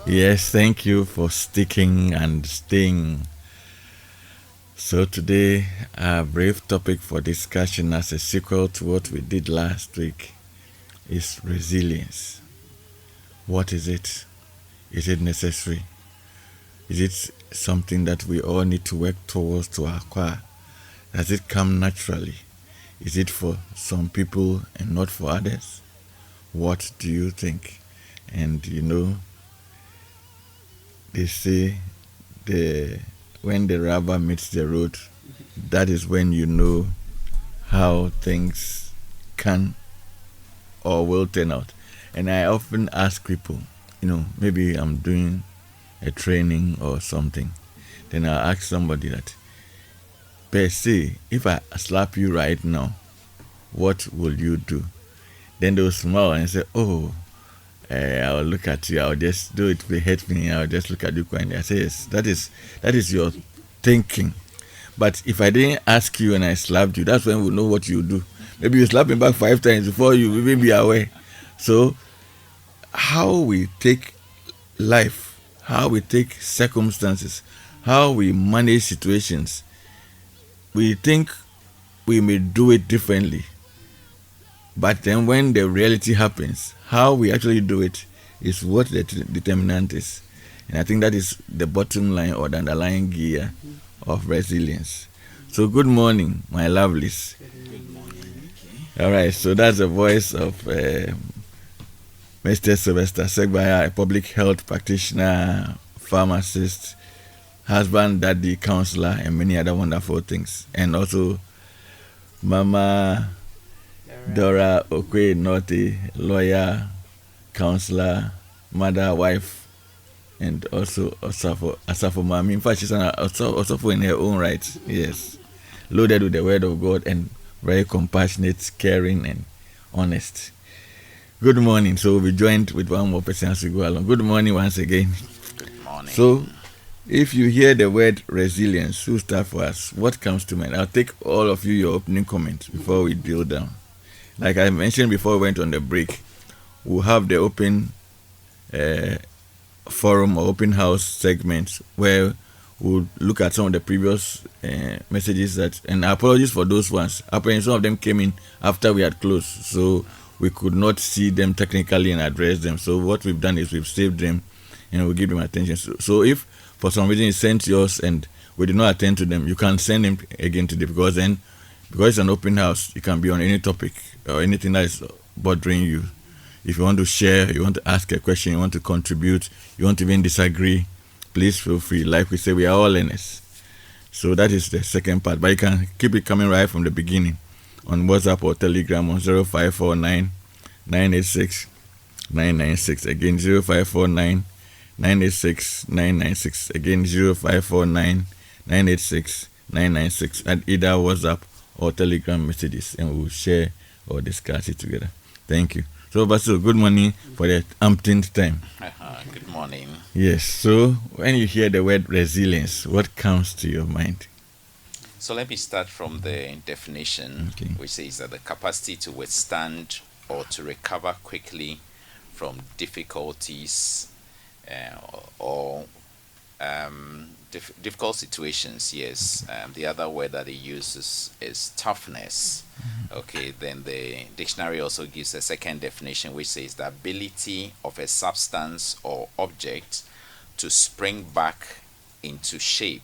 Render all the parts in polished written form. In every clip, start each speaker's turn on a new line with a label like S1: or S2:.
S1: Yes, thank you for sticking and staying. So, today, our brief topic for discussion as a sequel to what we did last week is resilience. What is it? Is it necessary? Is it something that we all need to work towards to acquire? Does it come naturally? Is it for some people and not for others? What do you think? And they say the when the rubber meets the road, that is when you know how things can or will turn out. And I often ask people, maybe I'm doing a training or something, then I'll ask somebody that, per se, if I slap you right now, what will you do? Then they'll smile and say, oh, I'll look at you. I'll just do it. If it hurt me, I'll just look at you quietly. I say, yes, that is your thinking. But if I didn't ask you and I slapped you, that's when we know what you do. Maybe you slap me back 5 times before you even be aware. So, how we take life, how we take circumstances, how we manage situations, we think we may do it differently. But then when the reality happens, how we actually do it is what the determinant is. And I think that is the bottom line or the underlying gear of resilience. So, good morning, my lovelies.
S2: Good morning.
S1: All right, so that's the voice of Mr. Sylvester Segbaya, a public health practitioner, pharmacist, husband, daddy, counselor, and many other wonderful things. And also Mama Dora Okwe Norte, lawyer, counselor, mother, wife, and also Asafo Mami. In fact, she's an Asafo in her own right. Yes. Loaded with the word of God and very compassionate, caring, and honest. Good morning. So we'll be joined with one more person as we go along. Good morning once again.
S2: Good morning.
S1: So, if you hear the word resilience, who start for us? What comes to mind? I'll take all of you your opening comments before we drill down. Like I mentioned before we went on the break, we'll have the open forum or open house segment where we'll look at some of the previous messages and apologies for those ones. Apparently, some of them came in after we had closed, so we could not see them technically and address them. So what we've done is we've saved them and we'll give them attention. So if for some reason you sent yours and we did not attend to them, you can send them again today because it's an open house, it can be on any topic or anything that is bothering you. If you want to share, you want to ask a question, you want to contribute, you want to even disagree, please feel free. Like we say, we are all learners. So that is the second part. But you can keep it coming right from the beginning on WhatsApp or Telegram on 0549 986 996. Again, 0549 986 996. Again, 0549 986 996. At either WhatsApp or Telegram messages, and we'll share or discuss it together. Thank you. So, Basil, good morning for the umpteenth time.
S2: Good morning.
S1: Yes, so when you hear the word resilience, what comes to your mind?
S2: So let me start from the definition,
S1: Okay.
S2: which says that the capacity to withstand or to recover quickly from difficulties or difficult situations. Yes. The other word that it uses is toughness. Okay. Then the dictionary also gives a second definition, which says the ability of a substance or object to spring back into shape.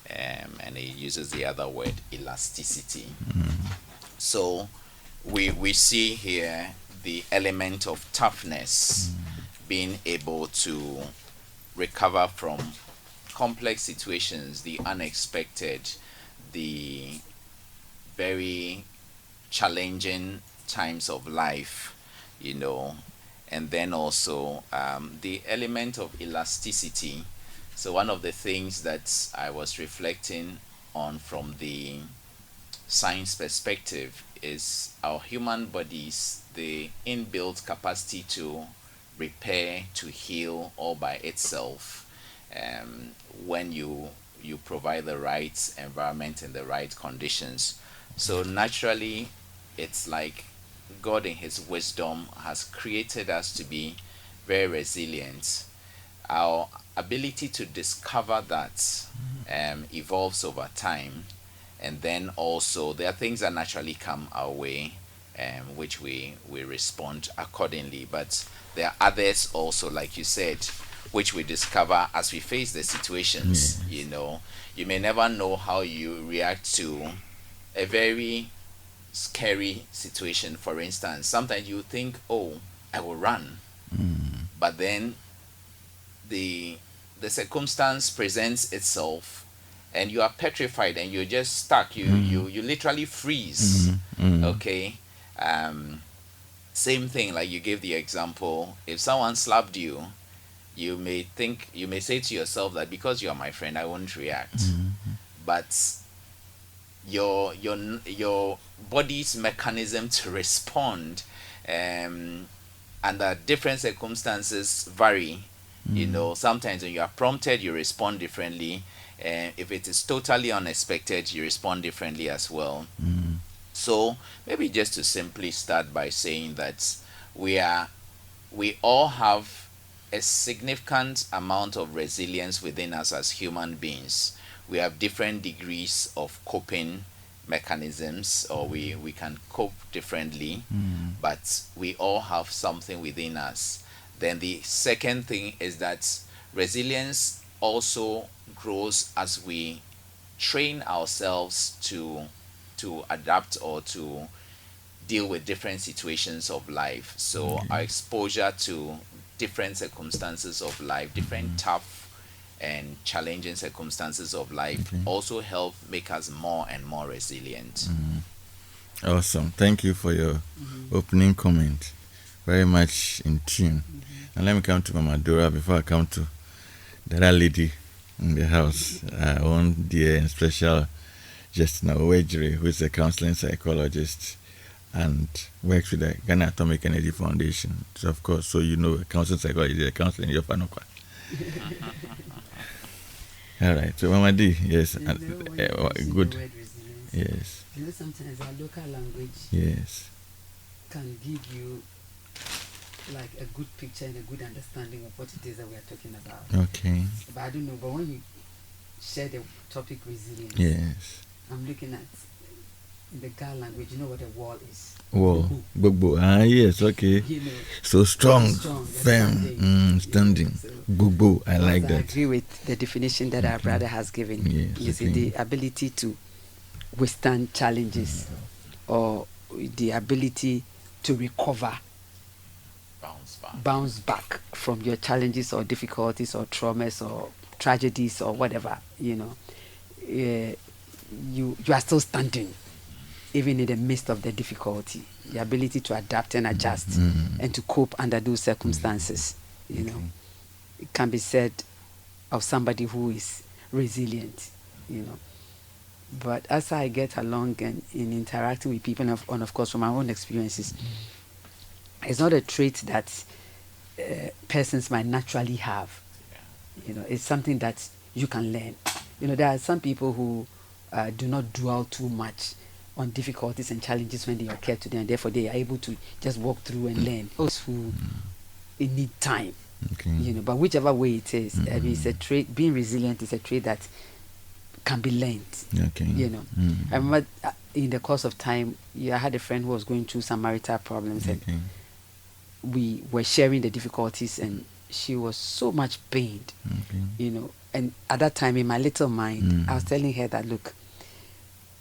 S2: And it uses the other word elasticity. So we see here the element of toughness, being able to recover from complex situations, the unexpected, the very challenging times of life, and then also the element of elasticity. So one of the things that I was reflecting on from the science perspective is our human bodies, the inbuilt capacity to repair, to heal all by itself, when you provide the right environment and the right conditions. So naturally, it's like God in His wisdom has created us to be very resilient. our ability to discover that evolves over time, and then also there are things that naturally come our way, which we respond accordingly. But there are others also, like you said, which we discover as we face the situations.
S1: Yes.
S2: You know, you may never know how you react to a very scary situation. For instance, sometimes you think, oh, I will run, but then the the circumstance presents itself and you are petrified and you're just stuck. You literally freeze. Okay. um Same thing, like you gave the example, if someone slapped you, you may say to yourself that because you are my friend I won't react. But your body's mechanism to respond um under different circumstances vary. You know, sometimes when you are prompted you respond differently, and if it is totally unexpected you respond differently as well. So maybe just to simply start by saying that we are we all have a significant amount of resilience within us as human beings. We have different degrees of coping mechanisms, or we can cope differently, but we all have something within us. Then the second thing is that resilience also grows as we train ourselves to adapt or to deal with different situations of life. So our exposure to different circumstances of life, different tough and challenging circumstances of life, also help make us more and more resilient.
S1: Awesome. Thank you for your opening comment. Very much in tune. And let me come to Mama Dora before I come to the other lady in the house, our own dear and special Justina Owejiri, who is a counseling psychologist and works with the Ghana Atomic Energy Foundation. So, of course, so you know, a counseling psychologist is a counselor in your panokwa. All right. So, Mama D, yes, good. Yes.
S3: You know, sometimes our local language
S1: Yes.
S3: can give you like a good picture and a good understanding of what it is that we are talking about.
S1: Okay.
S3: But I don't know, but when you share the topic resilience,
S1: Yes.
S3: I'm looking at in the Ghana language, you know what a wall is?
S1: Whoa. Gbogbo. Ah, yes. Okay.
S3: You know,
S1: So strong,
S3: strong,
S1: firm,
S3: standing.
S1: standing.
S3: So,
S1: Gbogbo. I like
S3: I
S1: that.
S3: agree with the definition that our brother has given.
S1: Yes,
S3: You see,
S1: okay.
S3: the ability to withstand challenges, or the ability to recover, bounce back from your challenges or difficulties or traumas or tragedies or whatever. You know, you are still standing even in the midst of the difficulty. The ability to adapt and adjust and to cope under those circumstances. You know, it can be said of somebody who is resilient. You know, but as I get along and in interacting with people, and of course from my own experiences, it's not a trait that persons might naturally have. You know, it's something that you can learn. You know, there are some people who do not dwell too much on difficulties and challenges when they occur to them, and therefore they are able to just walk through and learn. Those who need time, you know, but whichever way it is, I mean, it's a trait. Being resilient is a trait that can be learned.
S1: Okay.
S3: You know, I remember in the course of time, I had a friend who was going through some marital problems, and we were sharing the difficulties, and she was so much pained. You know, and at that time in my little mind, I was telling her that, look,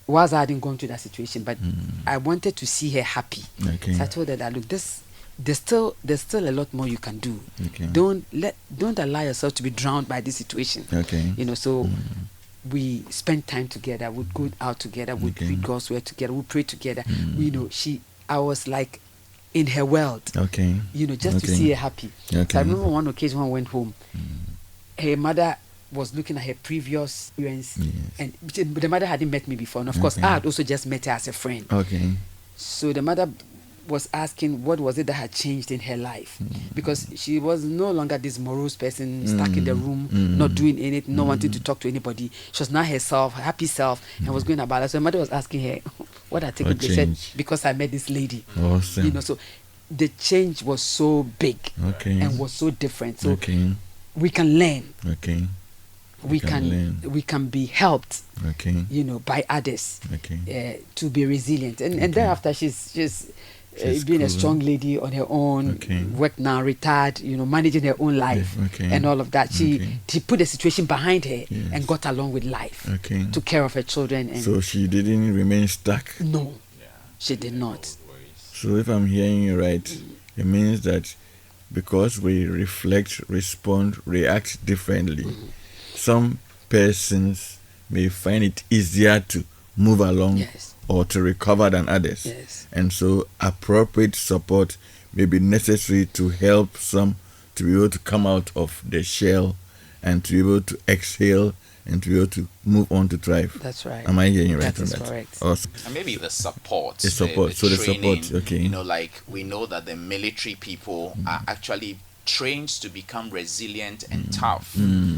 S3: whilst I hadn't gone through that situation, but I wanted to see her happy. So I told her that, look, there's still a lot more you can do. Don't allow yourself to be drowned by this situation. You know, so we spent time together, we'd go out together, we'd read God's word together, we'd pray together. You know, I was like in her world. You know, just to see her happy. So I remember one occasion when I went home, her mother was looking at her previous experience, and the mother hadn't met me before, and of course I had also just met her as a friend. So the mother was asking what was it that had changed in her life, because she was no longer this morose person stuck in the room, not doing anything, not wanting to talk to anybody. She was now herself, her happy self, and was going about it. So the mother was asking her what had taken place. She said, because I met this lady.
S1: Awesome.
S3: You know, so the change was so big and was so different. So we can learn.
S1: Okay.
S3: We can be helped.
S1: Okay.
S3: By others.
S1: Okay.
S3: To be resilient, and thereafter she's being
S1: cool.
S3: a strong lady on her own.
S1: Okay.
S3: Worked now, retired. Managing her own life.
S1: Okay.
S3: And all of that. She put the situation behind her and got along with life.
S1: Okay.
S3: Took care of her children. And
S1: so she didn't remain stuck.
S3: No, she did not.
S1: So if I'm hearing you right, it means that because we reflect, respond, react differently, some persons may find it easier to move along or to recover than others.
S3: Yes.
S1: And so appropriate support may be necessary to help some to be able to come out of the shell and to be able to exhale and to be able to move on to thrive.
S3: That's right.
S1: Am I hearing you right
S3: that
S1: on
S3: is
S1: that?
S3: Correct.
S1: Awesome.
S2: And maybe the support.
S1: The support.
S2: The
S1: So the
S2: training,
S1: support, okay.
S2: like we know that the military people are actually trained to become resilient and tough.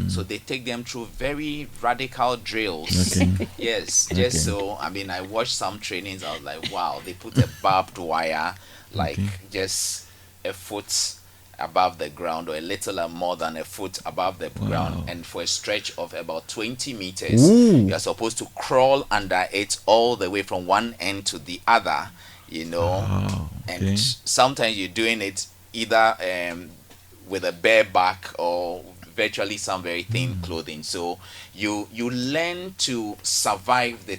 S2: So they take them through very radical drills.
S1: Okay.
S2: Yes, just so, I watched some trainings, I was like, wow, they put a barbed wire, like just a foot above the ground or a little more than a foot above the ground, and for a stretch of about 20 meters, you're supposed to crawl under it all the way from one end to the other, and sometimes you're doing it either with a bare back or virtually some very thin clothing. So you learn to survive the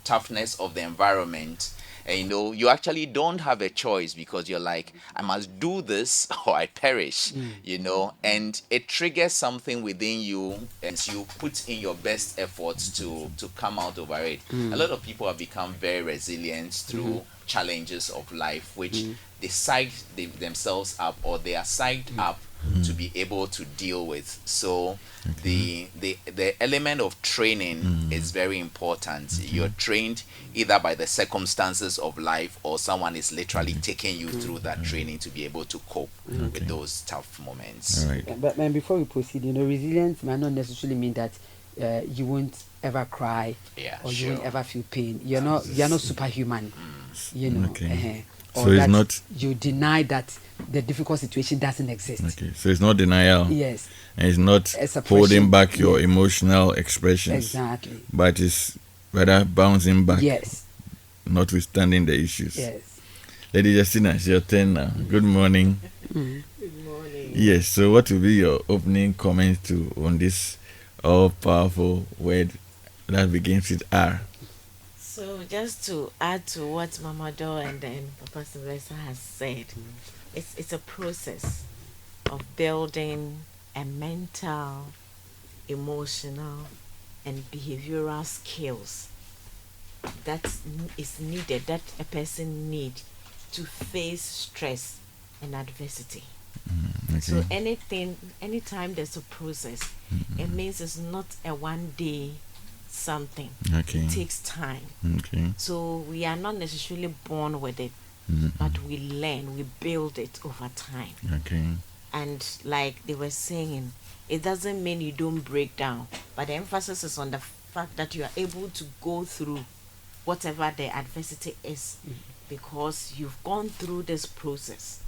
S2: toughness of the environment. And you actually don't have a choice, because you're like, I must do this or I perish, and it triggers something within you, and you put in your best efforts to come out over it. A lot of people have become very resilient through challenges of life, which they psych themselves up, or they are psyched up to be able to deal with. So the element of training is very important. You're trained either by the circumstances of life, or someone is literally taking you through that training to be able to cope with those tough moments.
S1: All right.
S3: But before we proceed, resilience might not necessarily mean that you won't ever cry, or you won't ever feel pain. You're not superhuman.
S1: Okay.
S3: Or
S1: So it's
S3: that
S1: not.
S3: you deny that the difficult situation doesn't exist.
S1: Okay. So it's not denial.
S3: Yes.
S1: And it's not
S3: A suppression.
S1: holding back your emotional expressions.
S3: Exactly.
S1: But it's rather bouncing back,
S3: Yes.
S1: notwithstanding the issues.
S3: Yes.
S1: Lady Justina, it's your turn now. Good morning.
S4: Good morning.
S1: Yes, so what will be your opening comments on this all-powerful word that begins with R?
S4: So just to add to what Mama Do and then Papa Sylvester has said, it's a process of building a mental, emotional, and behavioral skills that is needed, that a person need to face stress and adversity.
S1: Okay.
S4: So anytime there's a process, it means it's not a one day something.
S1: Okay.
S4: It takes time.
S1: Okay.
S4: So we are not necessarily born with it, but we learn, we build it over time.
S1: Okay.
S4: And like they were saying, it doesn't mean you don't break down, but the emphasis is on the fact that you are able to go through whatever the adversity is, because you've gone through this process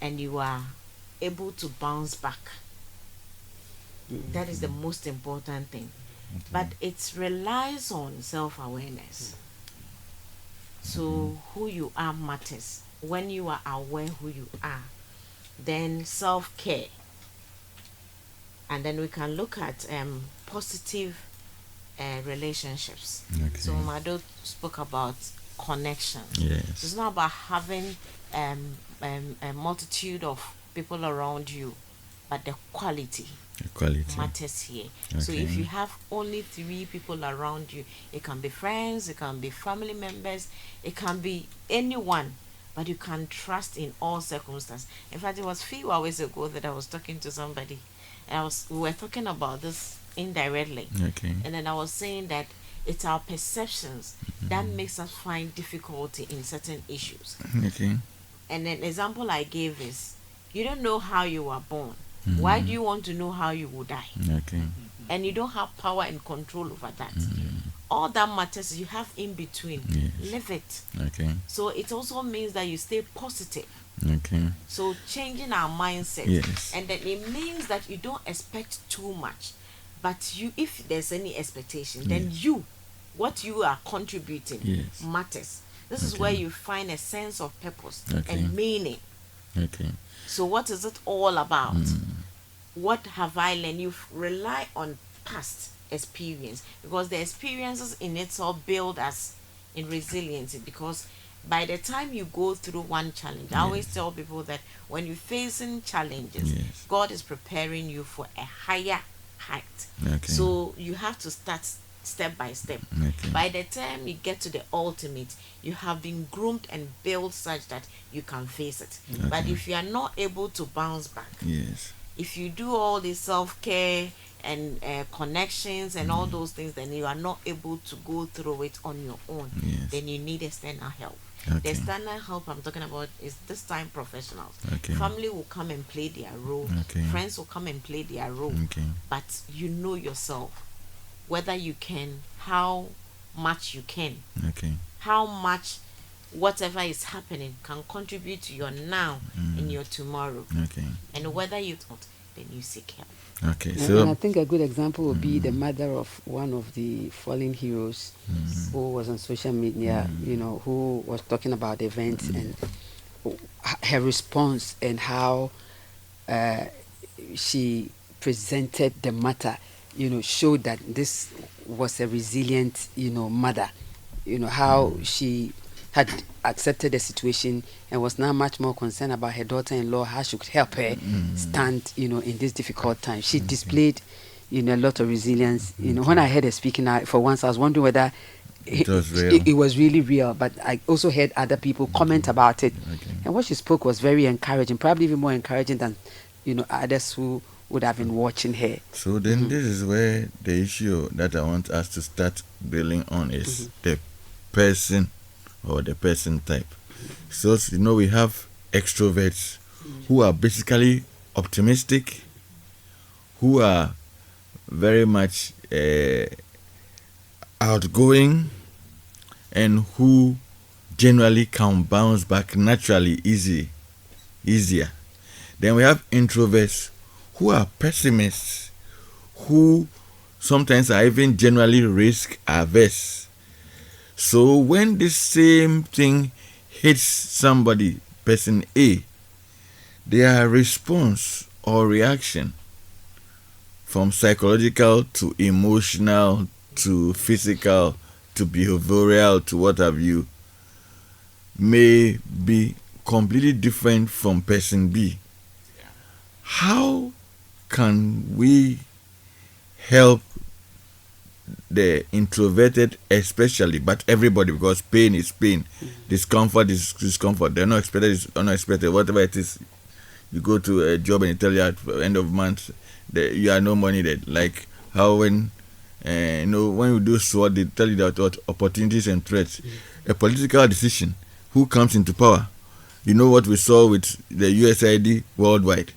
S4: and you are able to bounce back. That is the most important thing. But it relies on self-awareness. So who you are matters. When you are aware who you are, then self-care. And then we can look at positive relationships.
S1: Okay.
S4: So Mado spoke about connection.
S1: Yes.
S4: So it's not about having a multitude of people around you, but the quality matters here. So if you have only 3 people around you, it can be friends, it can be family members, it can be anyone, but you can trust in all circumstances. In fact, it was a few hours ago that I was talking to somebody, and we were talking about this indirectly.
S1: Okay.
S4: And then I was saying that it's our perceptions that makes us find difficulty in certain issues.
S1: Okay.
S4: And an example I gave is, you don't know how you were born. Why do you want to know how you will die?
S1: Okay.
S4: And you don't have power and control over that. All that matters is you have in between.
S1: Yes.
S4: Live it.
S1: Okay.
S4: So it also means that you stay positive.
S1: Okay.
S4: So changing our mindset.
S1: Yes.
S4: And then it means that you don't expect too much. But you, if there's any expectation, then you, what you are contributing
S1: Yes.
S4: matters. This is where you find a sense of purpose
S1: Okay.
S4: and meaning.
S1: Okay.
S4: So what is it all about? What have I learned? You rely on past experience, because the experiences in itself build us in resiliency. Because by the time you go through one challenge, I always tell people that when you're facing challenges,
S1: Yes.
S4: God is preparing you for a higher height.
S1: Okay.
S4: So you have to start step by step.
S1: Okay.
S4: By the time you get to the ultimate, you have been groomed and built such that you can face it. But if you are not able to bounce back,
S1: Yes.
S4: if you do all the self-care and connections and all those things, then you are not able to go through it on your own.
S1: Yes.
S4: Then you need external help.
S1: Okay.
S4: The external help I'm talking about is this time professionals.
S1: Okay.
S4: Family will come and play their role.
S1: Okay.
S4: Friends will come and play their role.
S1: Okay.
S4: But you know yourself, whether you can, how much you can,
S1: Okay.
S4: how much whatever is happening can contribute to your now and your tomorrow.
S1: Okay.
S4: And whether you don't, then you seek help.
S1: Okay.
S3: And I
S1: So
S3: think a good example would be the mother of one of the fallen heroes who was on social media, who was talking about the event and her response and how she presented the matter, showed that this was a resilient, mother. How she had accepted the situation and was now much more concerned about her daughter-in-law, how she could help her stand, in this difficult time. She displayed, a lot of resilience. When I heard her speaking, for once I was wondering whether
S1: It was real.
S3: it was really real, but I also heard other people comment about it.
S1: Okay.
S3: And what she spoke was very encouraging, probably even more encouraging than, others who would have been watching her.
S1: So then this is where the issue that I want us to start building on is the person or the person type. So we have extroverts who are basically optimistic, who are very much outgoing, and who generally can bounce back naturally easier. Then we have introverts who are pessimists, who sometimes are even generally risk averse. So when this same thing hits somebody, person A, their response or reaction, from psychological to emotional to physical to behavioral to what have you, may be completely different from person B. How can we help the introverted especially, but everybody, because pain is pain, discomfort is discomfort, the unexpected is unexpected, whatever it is. You go to a job and they tell you at the end of month that you have no money there. Like how when when you do SWOT, they tell you that what opportunities and threats. A political decision, who comes into power? You know what we saw with the USAID worldwide.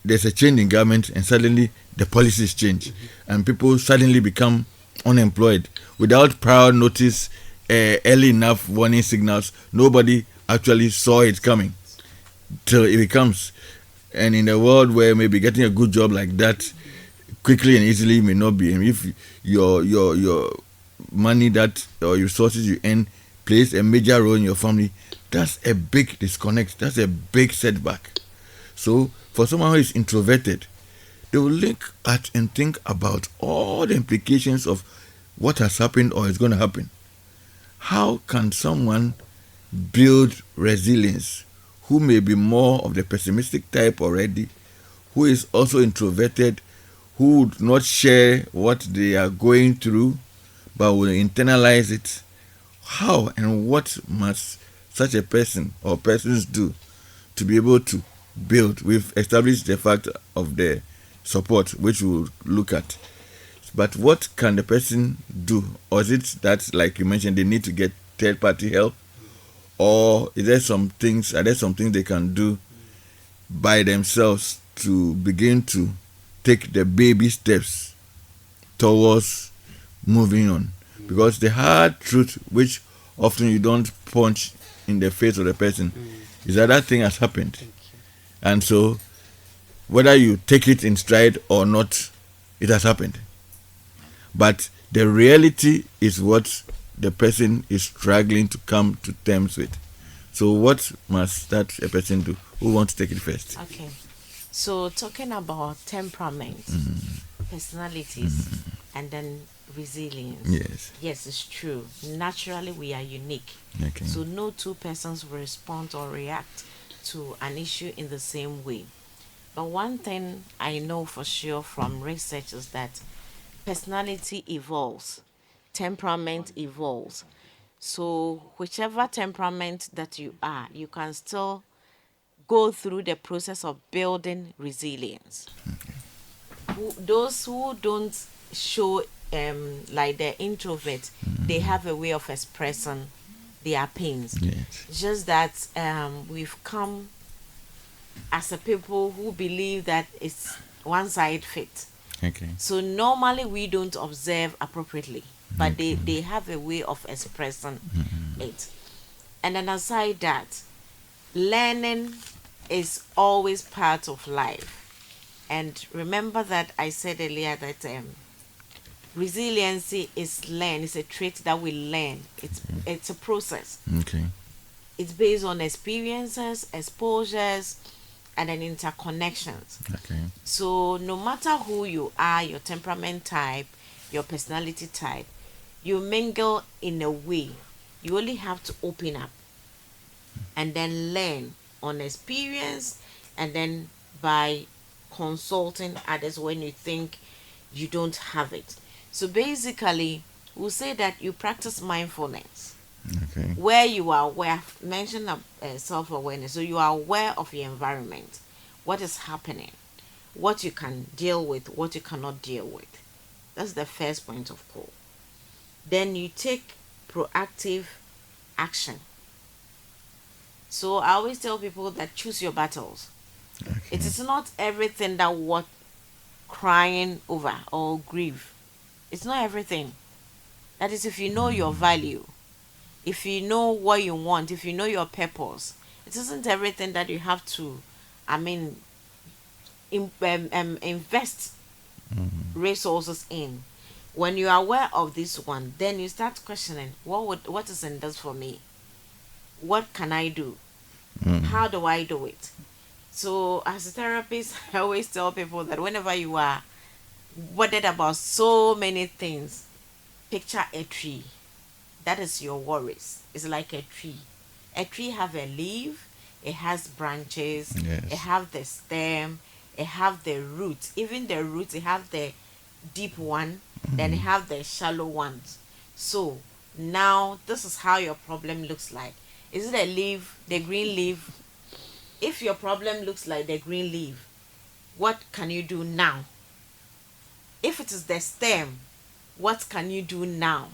S1: There's a change in government and suddenly the policies change and people suddenly become unemployed without prior notice, early enough warning signals. Nobody actually saw it coming till it becomes. And in a world where maybe getting a good job like that quickly and easily may not be, if your money that or your resources you earn plays a major role in your family, that's a big disconnect, that's a big setback. So for someone who is introverted, they will look at and think about all the implications of what has happened or is going to happen. How can someone build resilience who may be more of the pessimistic type already, who is also introverted, who would not share what they are going through, but will internalize it? How and what must such a person or persons do to be able to build? We've established the fact of the support, which we'll look at. But what can the person do? Or is it that, like you mentioned, they need to get third-party help? Or are there some things they can do by themselves to begin to take the baby steps towards moving on? Because the hard truth, which often you don't punch in the face of the person, is that that thing has happened. And so, whether you take it in stride or not, it has happened. But the reality is what the person is struggling to come to terms with. So, what must that a person do? Who wants to take it first?
S4: Okay. So talking about temperament, personalities, and then resilience.
S1: Yes.
S4: Yes, it's true. Naturally, we are unique.
S1: Okay.
S4: So no two persons will respond or react to an issue in the same way. But one thing I know for sure from research is that personality evolves, temperament evolves. So whichever temperament that you are, you can still go through the process of building resilience. Those who don't show like the introvert, they have a way of expressing their pains.
S1: Yes.
S4: Just that we've come as a people who believe that it's one side fit.
S1: Okay.
S4: So normally we don't observe appropriately, but they have a way of expressing it. And then aside that, learning is always part of life. And remember that I said earlier that resiliency is learned. It's a trait that we learn. It's a process.
S1: Okay.
S4: It's based on experiences, exposures, and then interconnections.
S1: Okay.
S4: So no matter who you are, your temperament type, your personality type, you mingle in a way. You only have to open up and then learn on experience, and then by consulting others when you think you don't have it. So basically, we'll say that you practice mindfulness,
S1: Okay.
S4: where you are aware, mention self-awareness. So you are aware of your environment, what is happening, what you can deal with, what you cannot deal with. That's the first point of call. Then you take proactive action. So I always tell people that choose your battles.
S1: Okay.
S4: It is not everything that worth crying over or grieve. It's not everything. That is, if you know your value, if you know what you want, if you know your purpose, it isn't everything that you have to, invest resources in. When you are aware of this one, then you start questioning, what is in this for me? What can I do? How do I do it? So as a therapist, I always tell people that whenever you are worried about so many things, picture a tree. That is your worries. It's like a tree. A tree have a leaf, it has branches,
S1: Yes.
S4: it have the stem, it have the roots. Even the roots, it have the deep one, then it have the shallow ones. So now this is how your problem looks like. Is it a leaf, the green leaf? If your problem looks like the green leaf, what can you do now? If it is the stem, what can you do now?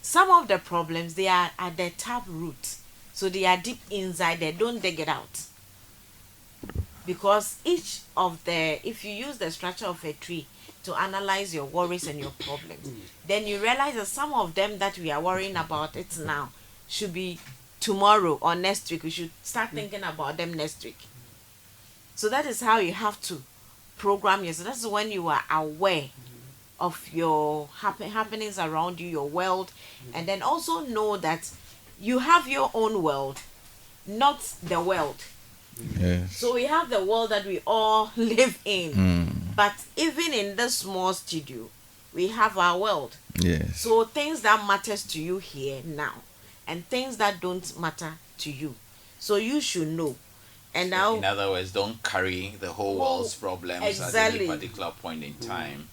S4: Some of the problems, they are at the tap root. So they are deep inside there. Don't dig it out. Because each of if you use the structure of a tree to analyze your worries and your problems, then you realize that some of them that we are worrying about it now should be tomorrow or next week. We should start thinking about them next week. So that is how you have to program yourself. That's when you are aware of your happenings around you, your world, and then also know that you have your own world, not the world.
S1: Yes.
S4: So we have the world that we all live in, but even in this small studio, we have our world.
S1: Yes.
S4: So things that matters to you here now, and things that don't matter to you. So you should know. And now,
S2: In other words, don't carry the whole world's problems at
S4: exactly.
S2: any particular point in time.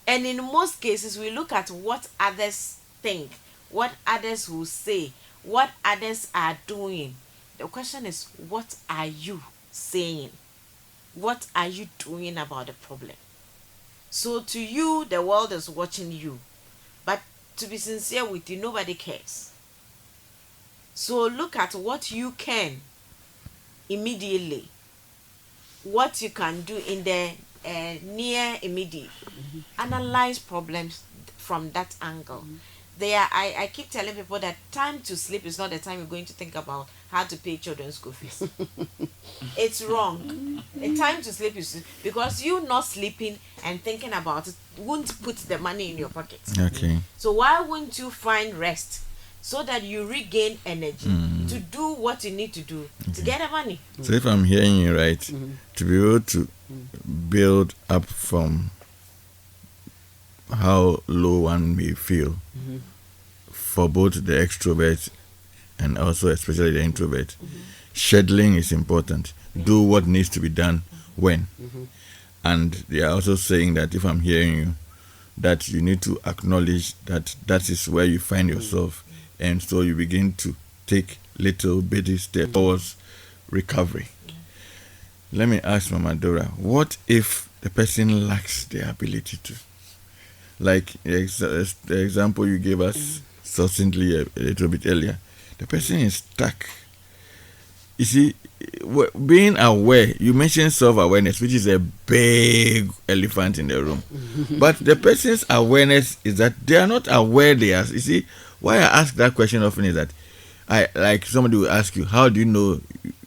S4: and in most cases, we look at what others think, what others will say, what others are doing. The question is, what are you saying? What are you doing about the problem? So to you, the world is watching you. But to be sincere with you, nobody cares. So look at what you can immediately, what you can do in the near immediate. Analyze problems from that angle. I keep telling people that time to sleep is not the time you're going to think about how to pay children's school fees. It's wrong. A time to sleep is because you not sleeping and thinking about it won't put the money in your pocket.
S1: Okay.
S4: So why wouldn't you find rest so that you regain energy to do what you need to do to get the money?
S1: So if I'm hearing you right, to be able to build up from how low one may feel for both the extrovert and also especially the introvert, scheduling is important. Do what needs to be done when. And they are also saying that if I'm hearing you, that you need to acknowledge that that is where you find yourself, and so you begin to take little bitty steps towards recovery. Let me ask Mama Dora, what if the person lacks the ability to? Like the example you gave us succinctly a little bit earlier, the person is stuck. You see, being aware, you mentioned self-awareness, which is a big elephant in the room. But the person's awareness is that they are not aware they are. You see, why I ask that question often is that like somebody will ask you, how do you know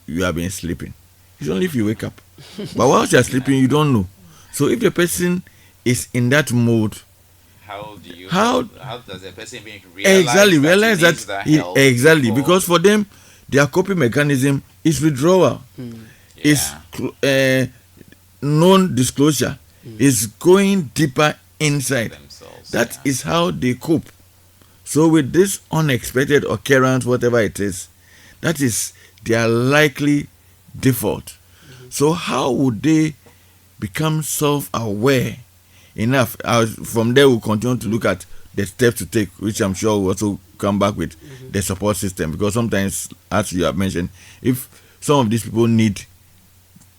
S1: you have been sleeping? It's only if you wake up. But whilst you are sleeping, you don't know. So if the person is in that mode, how
S2: does a person realize that
S1: exactly because for them their coping mechanism is withdrawal, is non-disclosure, is going deeper inside themselves. That is how they cope. So with this unexpected occurrence, whatever it is, that is their likely default. So how would they become self-aware enough? From there we'll continue to look at the steps to take, which I'm sure will also come back with the support system, because sometimes, as you have mentioned, if some of these people need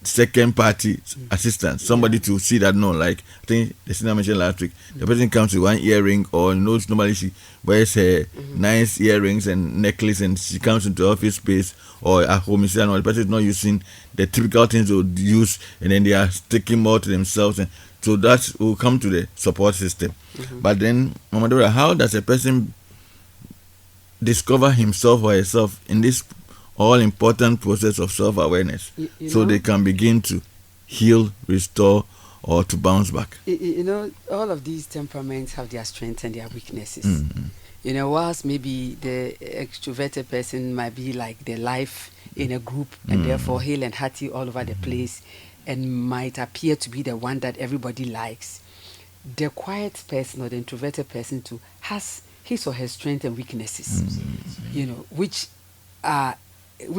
S1: second party assistance, somebody to see that, no, like I think the senior mentioned last week, the person comes with one earring, or knows normally she wears her nice earrings and necklace, and she comes into office space or at home, and the person is not using the typical things they would use, and then they are sticking more to themselves, and so that will come to the support system. But then, Mama Dora, how does a person discover himself or herself in this all-important process of self-awareness, so they can begin to heal, restore, or to bounce back?
S3: All of these temperaments have their strengths and their weaknesses. Whilst maybe the extroverted person might be like the life in a group and therefore hale and hearty all over the place, and might appear to be the one that everybody likes, the quiet person or the introverted person too has his or her strengths and weaknesses, which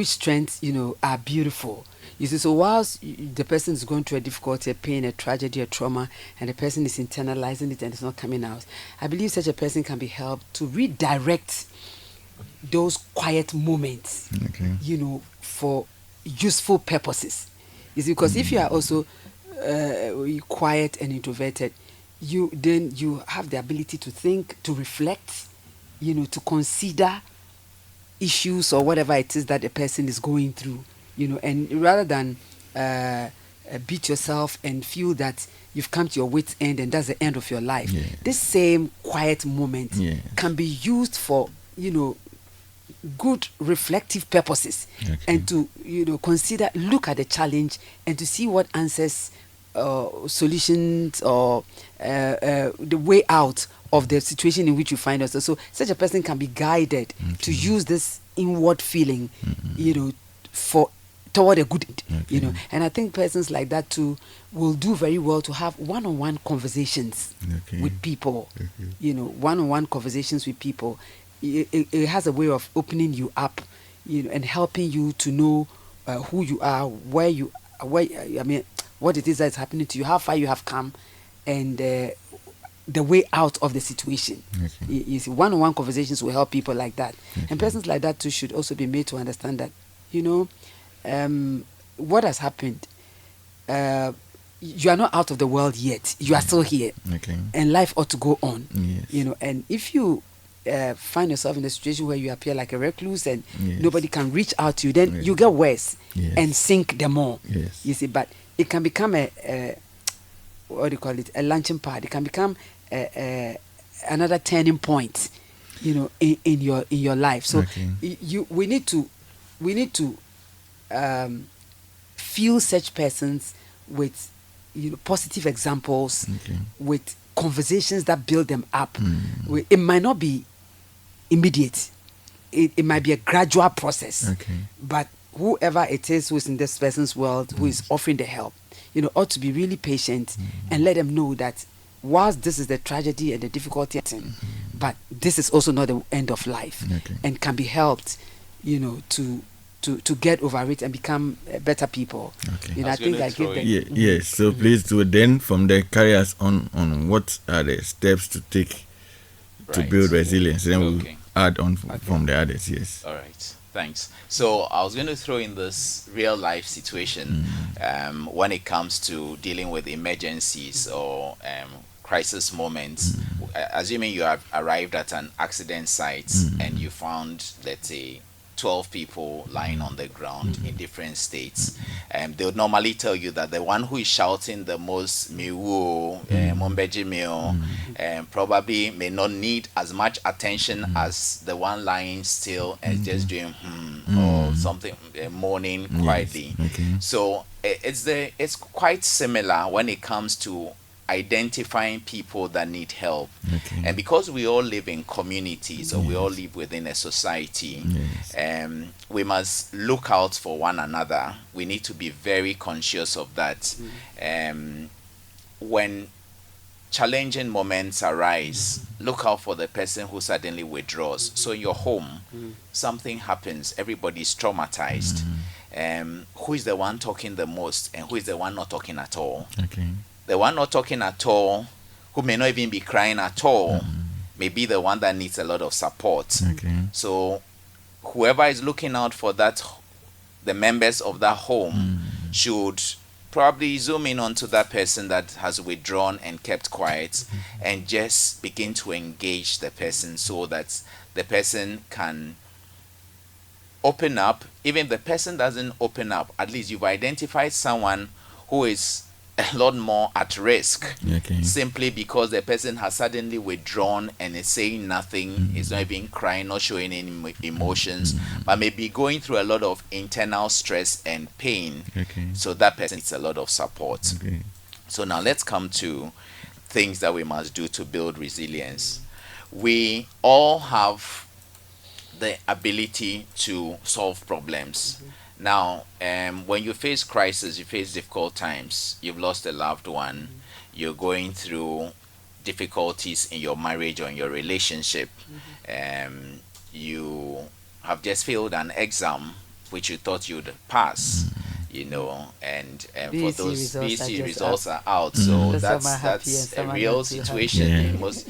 S3: strengths are beautiful. You see, so whilst the person is going through a difficulty, a pain, a tragedy, a trauma, and the person is internalizing it and it's not coming out, I believe such a person can be helped to redirect those quiet moments, for useful purposes. You see, because if you are also quiet and introverted, you have the ability to think, to reflect, to consider issues or whatever it is that the person is going through, and rather than beat yourself and feel that you've come to your wit's end and that's the end of your life, this same quiet moment can be used for good reflective purposes, and to consider, look at the challenge and to see what answers, solutions, or the way out of the situation in which you find yourself. So such a person can be guided to use this inward feeling, for toward a good end, and I think persons like that too will do very well to have one-on-one conversations with people, one-on-one conversations with people. It has a way of opening you up, and helping you to know who you are, what it is that's happening to you, how far you have come, and the way out of the situation. You see, one-on-one conversations will help people like that. And persons like that too should also be made to understand that, what has happened, you are not out of the world yet. You are still here. And life ought to go on. And if you find yourself in a situation where you appear like a recluse and nobody can reach out to you, then you get worse and sink the more. You see, but it can become a what do you call it, a launching pad. It can become another turning point, in your life. So
S1: Okay.
S3: we need to fill such persons with positive examples,
S1: Okay.
S3: with conversations that build them up.
S1: Mm.
S3: It might not be immediate. It might be a gradual process.
S1: Okay.
S3: But whoever it is who's in this person's world who is offering the help, ought to be really patient and let them know that whilst this is the tragedy and the difficulty, but this is also not the end of life,
S1: Okay.
S3: and can be helped, to get over it and become better people.
S1: Okay.
S3: I
S2: was
S3: think
S2: gonna
S3: I
S2: throw
S3: give them.
S2: in-
S1: Yes. So please do then from there carry us on what are the steps to take to
S2: Right.
S1: build resilience. Then we'll
S2: Okay.
S1: add on from the others. Yes.
S2: All right, thanks. So I was going to throw in this real life situation when it comes to dealing with emergencies or crisis moments. Assuming you have arrived at an accident site and you found, let's say, 12 people lying on the ground in different states. They would normally tell you that the one who is shouting the most, Miwu, Mombeji Mio, probably may not need as much attention as the one lying still and just doing or something, moaning quietly.
S1: Okay.
S2: So it's quite similar when it comes to identifying people that need help.
S1: Okay.
S2: And because we all live in communities or we all live within a society,
S1: Yes.
S2: we must look out for one another. We need to be very conscious of that. When challenging moments arise, look out for the person who suddenly withdraws. So in your home, something happens, everybody's traumatized. Who is the one talking the most and who is the one not talking at all?
S1: Okay.
S2: The one not talking at all, who may not even be crying at all, may be the one that needs a lot of support.
S1: Okay.
S2: So whoever is looking out for that, the members of that home should probably zoom in onto that person that has withdrawn and kept quiet and just begin to engage the person so that the person can open up. Even if the person doesn't open up, at least you've identified someone who is a lot more at risk,
S1: Okay.
S2: simply because the person has suddenly withdrawn and is saying nothing, is not even crying, not showing any emotions, but maybe going through a lot of internal stress and pain.
S1: Okay.
S2: So that person needs a lot of support.
S1: Okay.
S2: So now let's come to things that we must do to build resilience. We all have the ability to solve problems. Now, when you face crisis, you face difficult times, you've lost a loved one, you're going through difficulties in your marriage or in your relationship, you have just failed an exam which you thought you'd pass, and for
S3: BEC
S2: those
S3: results are
S2: BEC
S3: just
S2: results
S3: out.
S2: are out.
S3: So
S2: So
S3: some are happy and
S2: that's
S3: some
S2: a
S3: are
S2: real
S3: not too happy.
S2: situation.
S1: Yeah.
S2: Most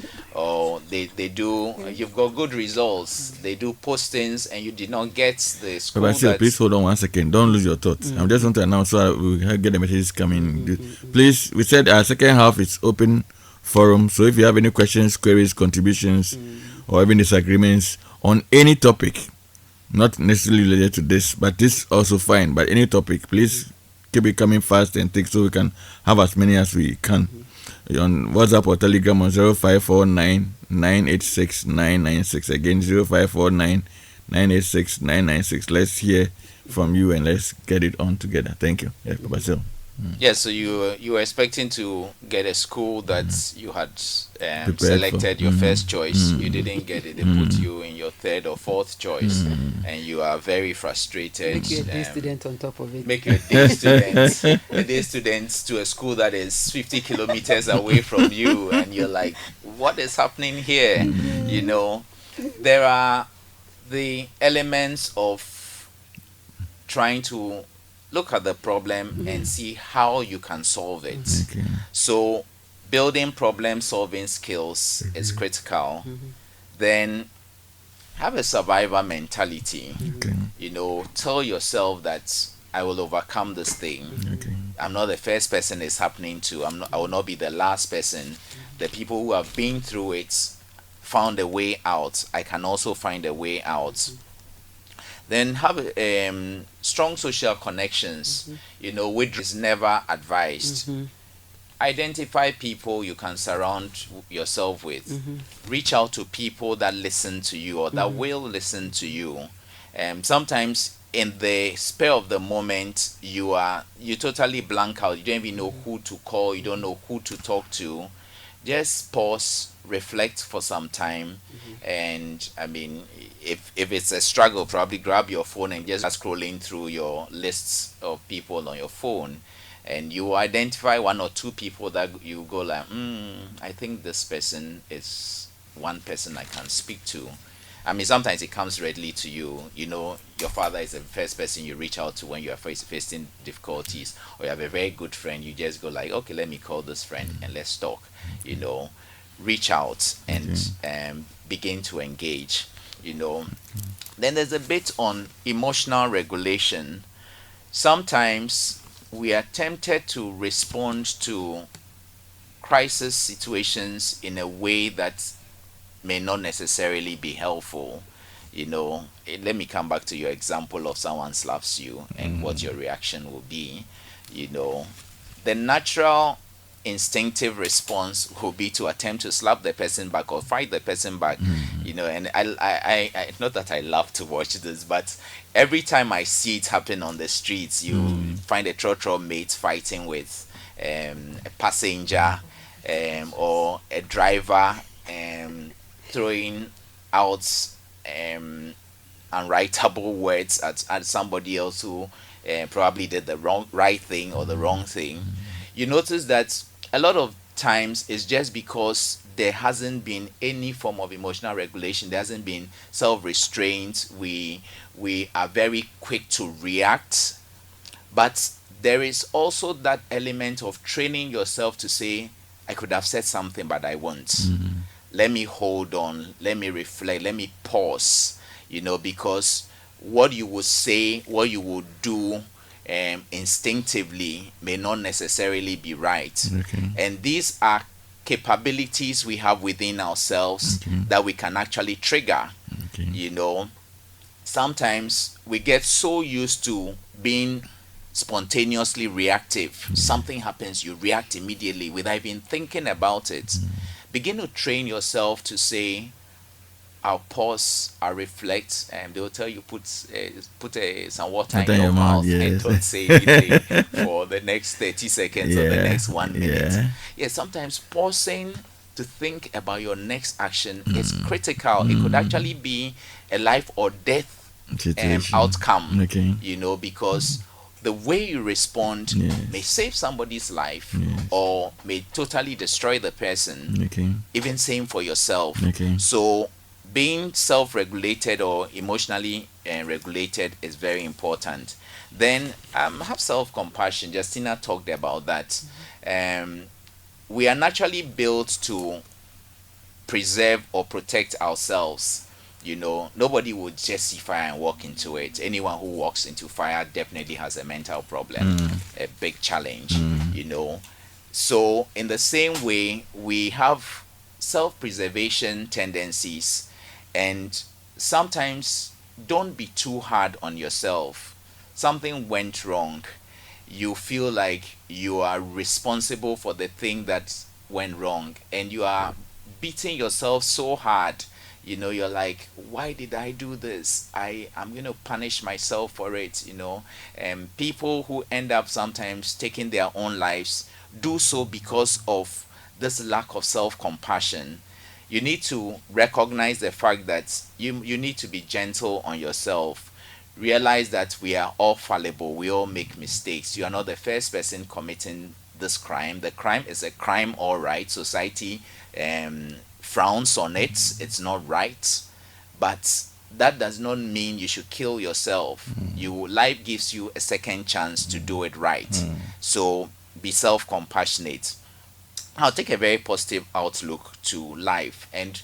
S2: they do. You've got good results. They do postings, and you did not get the school.
S1: But still,
S2: that-
S1: please hold on 1 second. Don't lose your thoughts. I just want to announce so we get the messages coming. Please, we said our second half is open forum. So if you have any questions, queries, contributions, or even disagreements on any topic, not necessarily related to this, but this also fine. But any topic, please keep it coming fast and thick so we can have as many as we can. On WhatsApp or Telegram on 0549 986 996. Again, 0549 986 996. Let's hear from you and let's get it on together. Thank you. Yeah, Papa Sil.
S2: Yes, so you were expecting to get a school that you had
S1: Prepared
S2: selected
S1: for.
S2: your first choice. You didn't get it. They put you in your third or fourth choice, and you are very frustrated.
S3: Make you a day student on top of it.
S2: Make you a day student, a day student to a school that is 50 kilometers away from you, and you're like, what is happening here? There are the elements of trying to look at the problem and see how you can solve it.
S1: Okay.
S2: So building problem solving skills is critical. Then have a survivor mentality.
S1: Okay.
S2: Tell yourself that I will overcome this thing.
S1: Okay.
S2: I'm not the first person it's happening to. I will not be the last person. The people who have been through it found a way out. I can also find a way out. Then have strong social connections, which is never advised. identify people you can surround yourself with. Reach out to people that listen to you or that will listen to you. Sometimes in the spur of the moment, you totally blank out. You don't even know who to call. You don't know who to talk to. Just pause, reflect for some time, and I mean, if it's a struggle, probably grab your phone and just start scrolling through your lists of people on your phone, and you identify one or two people that you go like, I think this person is one person I can speak to. I mean, sometimes it comes readily to you. You know, your father is the first person you reach out to when you are facing difficulties, or you have a very good friend. You just go like, okay, let me call this friend and let's talk. You know, reach out and begin to engage. You know, then there's a bit on emotional regulation. Sometimes we are tempted to respond to crisis situations in a way that may not necessarily be helpful. You know, let me come back to your example of someone slaps you and what your reaction will be. You know, the natural instinctive response will be to attempt to slap the person back or fight the person back. You know, and I not that I love to watch this, but every time I see it happen on the streets, you find a trotro mate fighting with a passenger, or a driver, throwing out unwritable words at somebody else who probably did the right thing or the wrong thing. You notice that a lot of times it's just because there hasn't been any form of emotional regulation. There hasn't been self-restraint. We are very quick to react, but there is also that element of training yourself to say, I could have said something, but I won't. Let me hold on. Let me reflect. Let me pause. You know, because what you would say, what you would do, instinctively may not necessarily be right. And these are capabilities we have within ourselves that we can actually trigger. You know, sometimes we get so used to being spontaneously reactive. Something happens, you react immediately without even thinking about it. Begin to train yourself to say, I'll pause, I'll reflect, and they'll tell you put some water in your mouth, and don't say anything for the next 30 seconds or the next 1 minute. Yeah, sometimes pausing to think about your next action is critical. It could actually be a life or death outcome, you know, because the way you respond may save somebody's life or may totally destroy the person. Even same for yourself. So being self-regulated or emotionally regulated is very important. Then have self-compassion. Justina talked about that. We are naturally built to preserve or protect ourselves. You know, nobody would just see fire and walk into it. Anyone who walks into fire definitely has a mental problem, a big challenge, you know. So in the same way, we have self-preservation tendencies, and sometimes don't be too hard on yourself. Something went wrong. You feel like you are responsible for the thing that went wrong, and you are beating yourself so hard. You know, you're like, why did I do this? I'm going to punish myself for it, you know. And people who end up sometimes taking their own lives do so because of this lack of self-compassion. You need to recognize the fact that you need to be gentle on yourself. Realize that we are all fallible. We all make mistakes. You are not the first person committing this crime. The crime is a crime, all right. Society frowns on it. It's not right, but that does not mean you should kill yourself. Life gives you a second chance to do it right. So be self-compassionate. I'll take a very positive outlook to life, and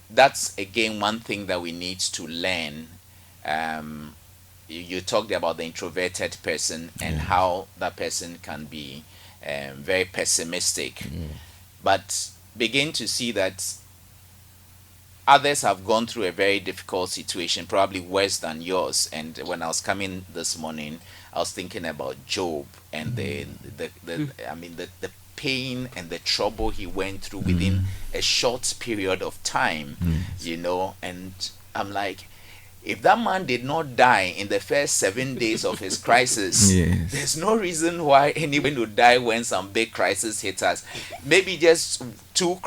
S2: that's again one thing that we need to learn. You talked about the introverted person and how that person can be very pessimistic, but begin to see that others have gone through a very difficult situation, probably worse than yours. And when I was coming this morning, I was thinking about Job and the pain and the trouble he went through within a short period of time, you know. And I'm like, if that man did not die in the first 7 days of his crisis,
S1: Yes.
S2: there's no reason why anyone would die when some big crisis hits us. Maybe just two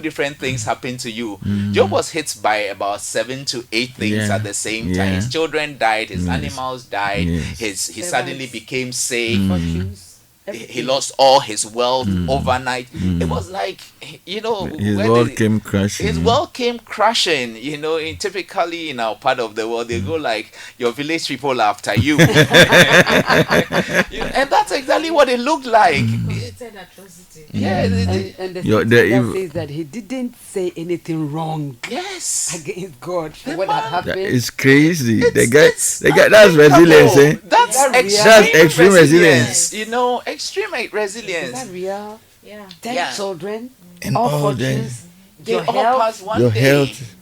S2: different things happen to you. Job was hit by about 7 to 8 things
S1: Yeah.
S2: at the same time.
S1: Yeah.
S2: His children died, his
S1: Yes.
S2: animals died,
S1: Yes.
S2: he
S3: Servants.
S2: suddenly became safe.
S3: Fortunes.
S2: He lost all his wealth overnight. It was like, you know,
S1: His
S2: when
S1: world
S2: they-
S1: came crashing.
S2: his world came crashing. You know, typically in our part of the world, they go like, your village people are after you. And that's exactly what it looked like.
S4: Committed atrocity.
S2: Yeah,
S3: And the
S1: Your-
S3: thing
S1: the
S3: that
S1: evil-
S3: says that he didn't say anything wrong
S2: yes.
S3: against God for
S2: The
S3: what had
S2: man-
S3: happened.
S1: That is crazy.
S2: It's-
S1: the guy,
S2: it's
S1: that's resilience, eh?
S2: That's
S3: That's
S2: extreme,
S3: That's
S1: extreme
S2: resilience. You know, extreme
S3: Is
S2: resilience.
S3: that real?
S4: Yeah.
S3: 10
S2: Yeah.
S3: children,
S1: And
S3: all
S1: all
S3: fortunes,
S2: They
S3: your
S2: all
S3: health.
S2: pass one
S1: Your
S2: day.
S1: health.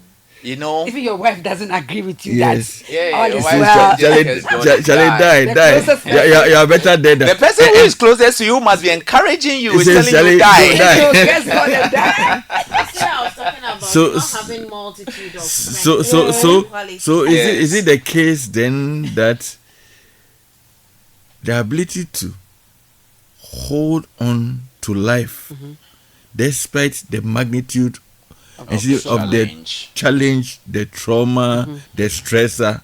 S2: You know,
S3: Even your wife doesn't agree with you.
S1: Yes.
S3: That
S2: Yeah,
S3: all
S2: your
S3: is
S2: wife
S3: well.
S2: just-
S1: Shall it die?
S3: The
S1: Die.
S3: closest
S1: You are better dead.
S2: the person who is closest to you must be encouraging you,
S1: He
S2: is
S1: says,
S2: telling you
S1: "Shall
S2: die.
S1: it die?"
S3: So guess what? They die.
S4: That's what I was talking about.
S1: So-
S4: Not having multitude of friends.
S1: So is
S2: Yes.
S1: it the case then that the ability to hold on to life despite the magnitude of the
S2: challenge.
S1: challenge, the trauma, the stressor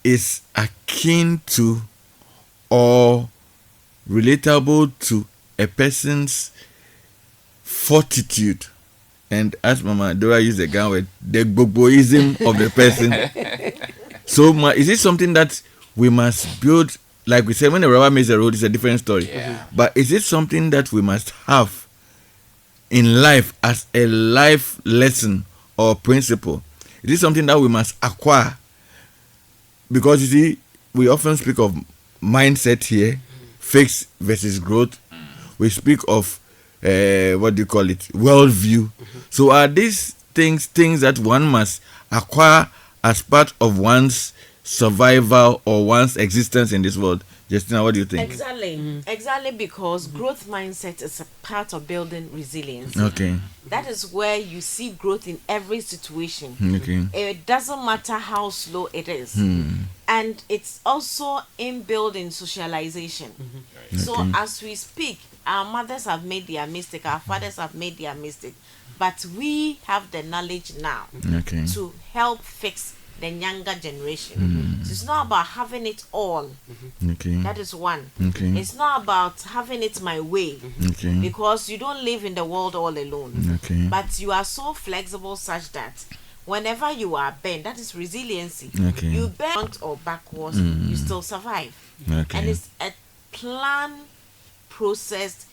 S1: is akin to or relatable to a person's fortitude? And as Mama Dora used the gun word, the gbogboism of the person. So is it something that we must build? Like we said, when the rubber meets the road, it's a different story.
S2: Yeah.
S1: But is it something that we must have in life as a life lesson or principle? Is it something that we must acquire? Because you see, we often speak of mindset here, fixed versus growth. We speak of what do you call it, worldview. So are these things that one must acquire as part of one's survival or one's existence in this world? Justina, what do you think?
S4: Exactly, because growth mindset is a part of building resilience.
S1: Okay.
S4: That is where you see growth in every situation.
S1: Okay.
S4: It doesn't matter how slow it is. And it's also in building socialization. So
S1: Okay.
S4: as we speak, our mothers have made their mistake, our fathers have made their mistake, but we have the knowledge now
S1: Okay.
S4: to help fix the younger generation. So it's not about having it all.
S1: Okay.
S4: That is one.
S1: Okay.
S4: It's not about having it my way,
S1: Okay.
S4: because you don't live in the world all alone.
S1: Okay.
S4: But you are so flexible such that whenever you are bent, that is resiliency.
S1: Okay.
S4: You bend or backwards, you still survive.
S1: Okay.
S4: And it's a plan processed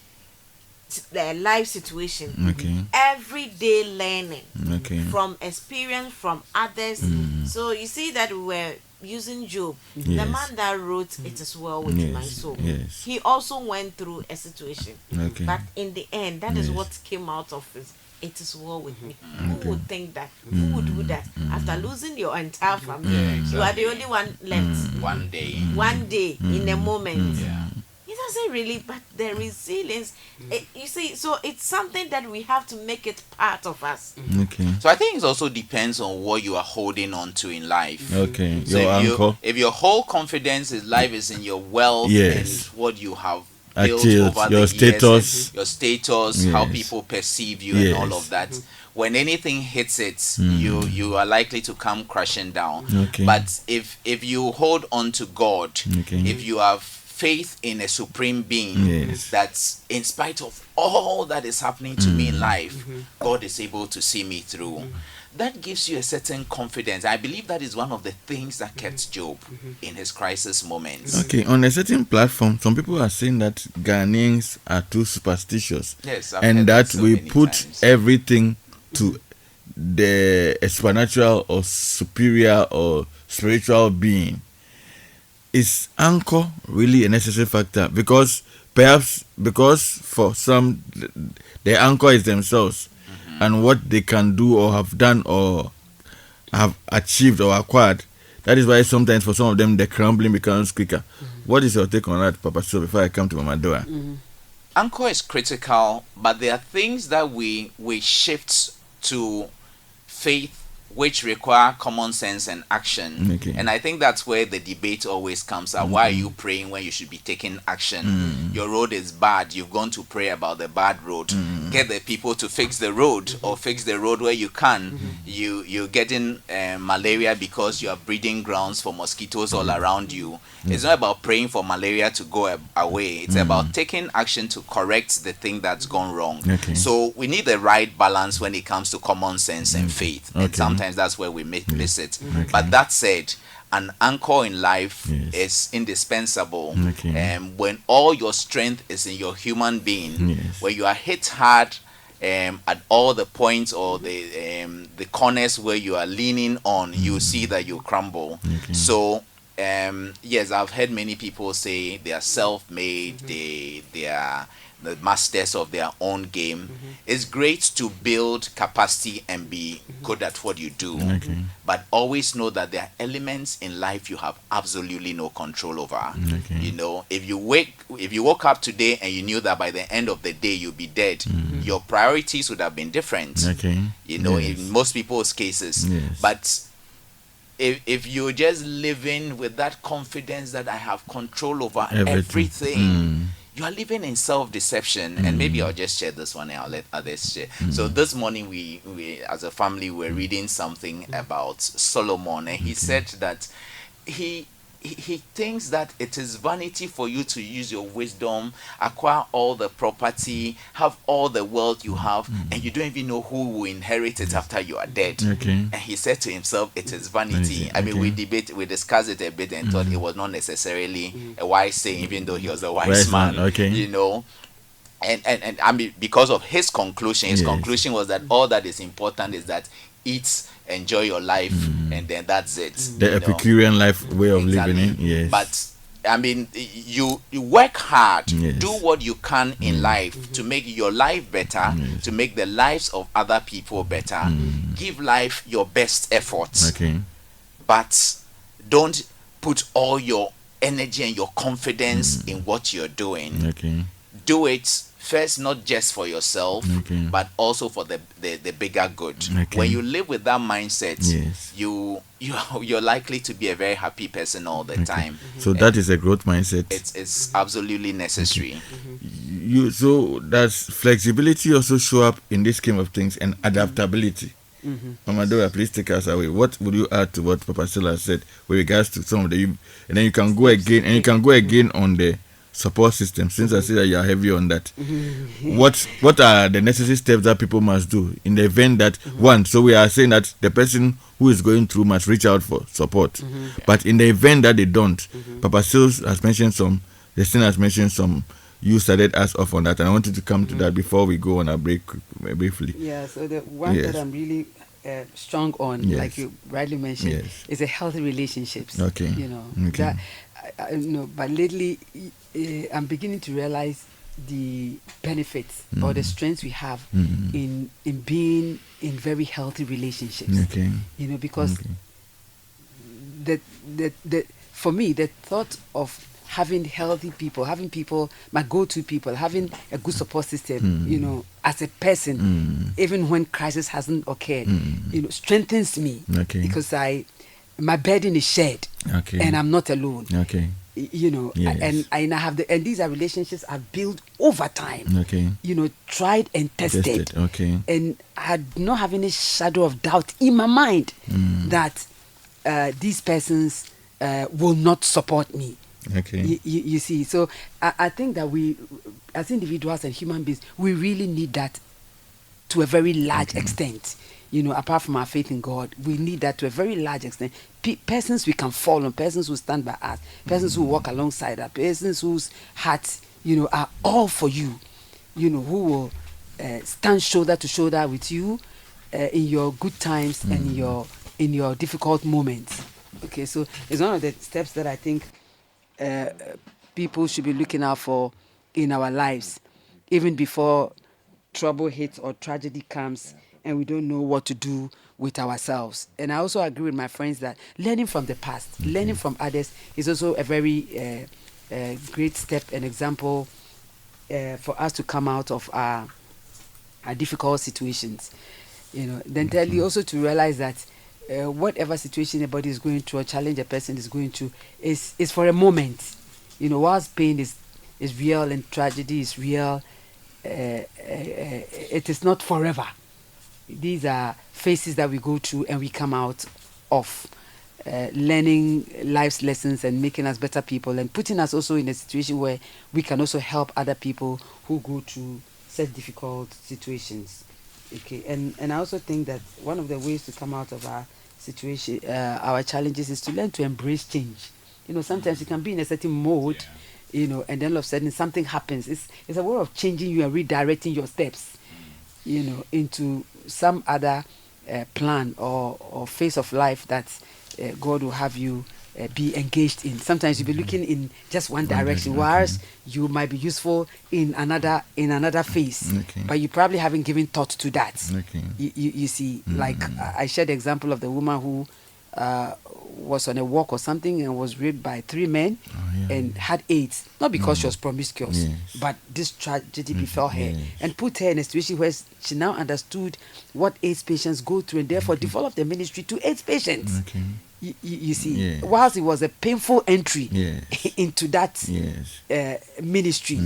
S4: life situation.
S1: Okay.
S4: Everyday learning
S1: Okay.
S4: from experience from others. So you see that we were using Job, the
S1: Yes.
S4: man that wrote "It is well with
S1: Yes,
S4: my soul."
S1: yes.
S4: He also went through a situation,
S1: Okay.
S4: but in the end, that is
S1: Yes.
S4: what came out of it. It is well with me. Who would think that? Who would do that after losing your entire family? You are the only one left.
S2: One day.
S4: One day, in a moment.
S2: Yeah.
S4: It doesn't really, but the resilience, you see, so it's something that we have to make it part of us.
S1: Okay.
S2: So I think it also depends on what you are holding on to in life.
S1: Okay.
S2: So
S1: Your uncle.
S2: if your whole confidence in life is in your wealth
S1: Yes.
S2: and what you have built
S1: Achieved,
S2: over
S1: your
S2: the years,
S1: status.
S2: and your status, how
S1: Yes.
S2: people perceive you, and all
S1: Yes.
S2: of that. When anything hits it, you are likely to come crashing down.
S1: Okay.
S2: But if you hold on to God,
S1: Okay.
S2: if you have faith in a supreme being,
S1: Yes.
S2: that's in spite of all that is happening to me in life, God is able to see me through. That gives you a certain confidence. I believe that is one of the things that kept Job in his crisis moments.
S1: Okay, on a certain platform, some people are saying that Ghanaians are too superstitious,
S2: Yes, I've
S1: and
S2: heard
S1: that
S2: so
S1: we
S2: many
S1: put
S2: times.
S1: everything to the supernatural or superior or spiritual being. Is anchor really a necessary factor? Because for some, the anchor is themselves and what they can do or have done or have achieved or acquired. That is why sometimes for some of them the crumbling becomes quicker. What is your take on that, Papa? So before I come to Mama Dora.
S2: anchor is critical, but there are things that we shift to faith which require common sense and action.
S1: Okay.
S2: And I think that's where the debate always comes up. Why are you praying when you should be taking action? Your road is bad. You've gone to pray about the bad road. Get the people to fix the road, or fix the road where you can. You're getting malaria because you are breeding grounds for mosquitoes all around you. It's not about praying for malaria to go away. It's about taking action to correct the thing that's gone wrong.
S1: Okay.
S2: So we need the right balance when it comes to common sense and faith. And
S1: Okay.
S2: sometimes that's where we miss it. But that said, an anchor in life
S1: Yes.
S2: is indispensable.
S1: Okay.
S2: When all your strength is in your human being,
S1: Yes.
S2: when you are hit hard at all the points or the corners where you are leaning on, you see that you crumble.
S1: Okay.
S2: So yes, I've heard many people say they are self-made, they are the masters of their own game. It's great to build capacity and be good at what you do,
S1: Okay.
S2: but always know that there are elements in life you have absolutely no control over.
S1: Okay.
S2: You know, if you woke up today and you knew that by the end of the day you'll be dead, your priorities would have been different.
S1: Okay.
S2: You know,
S1: Yes.
S2: in most people's cases.
S1: Yes.
S2: But if you're just living with that confidence that I have control over everything, you are living in self-deception. And maybe I'll just share this one and I'll let others share. So this morning we as a family were reading something about Solomon, and he said that he thinks that it is vanity for you to use your wisdom, acquire all the property, have all the wealth you have, and you don't even know who will inherit it after you are dead.
S1: Okay.
S2: And he said to himself, it is vanity.
S1: Vanity,
S2: I mean,
S1: okay.
S2: we discussed it a bit and thought it was not necessarily a wise saying, even though he was a wise
S1: Wise
S2: man.
S1: man, okay.
S2: You know. And I mean, because of his conclusion,
S1: Yes.
S2: conclusion was that all that is important is that eat, enjoy your life, and then that's it.
S1: The
S2: you know.
S1: Epicurean life way of
S2: Exactly.
S1: living. Yes.
S2: But I mean, you work hard,
S1: Yes.
S2: do what you can in life to make your life better,
S1: Yes.
S2: to make the lives of other people better. Give life your best efforts,
S1: Okay.
S2: but don't put all your energy and your confidence in what you're doing.
S1: Okay.
S2: Do it first, not just for yourself,
S1: Okay.
S2: but also for the bigger good.
S1: Okay.
S2: When you live with that mindset,
S1: Yes.
S2: you're likely to be a very happy person all the time.
S1: So that is a growth mindset.
S2: It's absolutely necessary.
S1: So does flexibility also show up in this scheme of things, and adaptability? Mama Dora, please take us away. What would you add to what Papa Stella said with regards to some of the, and then you can go again, on the support system, since I see that you are heavy on that. What are the necessary steps that people must do in the event that one, so we are saying that the person who is going through must reach out for support, but in the event that they don't, Papa Stills has mentioned some, the sin has mentioned some, you started us off on that, and I wanted to come to that before we go on a break briefly.
S3: Yeah, so the one
S1: Yes.
S3: that I'm really strong on,
S1: Yes.
S3: like you rightly mentioned,
S1: Yes.
S3: is a healthy relationships.
S1: Okay.
S3: You know,
S1: Okay.
S3: that I know, but lately I'm beginning to realize the benefits or the strengths we have in being in very healthy relationships.
S1: Okay.
S3: You know, because
S1: Okay.
S3: the for me, the thought of having healthy people, having people, my go-to people, having a good support system, you know, as a person, even when crisis hasn't occurred, you know, strengthens me.
S1: Okay.
S3: Because my burden is shared,
S1: Okay.
S3: and I'm not alone.
S1: Okay.
S3: You know,
S1: Yes.
S3: and I have and these are relationships I've built over time.
S1: Okay.
S3: You know, tried and tested.
S1: Okay.
S3: And I do not have any shadow of doubt in my mind that these persons will not support me.
S1: Okay.
S3: You see, so I think that we, as individuals and human beings, we really need that to a very large extent. You know, apart from our faith in God, we need that to a very large extent. Persons we can follow, persons who stand by us, persons who walk alongside us, persons whose hearts, you know, are all for you. You know, who will stand shoulder to shoulder with you in your good times and in your difficult moments. Okay, so it's one of the steps that I think people should be looking out for in our lives, even before trouble hits or tragedy comes and we don't know what to do with ourselves. And I also agree with my friends that learning from the past, learning from others is also a very great step and example for us to come out of our difficult situations. Then tell you also to realize that whatever situation a body is going through or challenge a person is going through is for a moment. Whilst pain is real and tragedy is real, it is not forever. These are phases that we go through and we come out of, learning life's lessons and making us better people and putting us also in a situation where we can also help other people who go through such difficult situations. Okay, and I also think that one of the ways to come out of our situation, our challenges, is to learn to embrace change. Sometimes you can be in a certain mode, and then all of a sudden something happens. It's a way of changing you and redirecting your steps, into some other plan or phase of life that God will have you be engaged in. Sometimes you'll be looking in just one direction, whereas you might be useful in another phase, but you probably haven't given thought to that. You see, like I shared the example of the woman who was on a walk or something and was raped by 3 men and had AIDS, not because she was promiscuous, but this tragedy befell her and put her in a situation where she now understood what AIDS patients go through and therefore developed the ministry to AIDS patients. You see, whilst it was a painful entry into that ministry,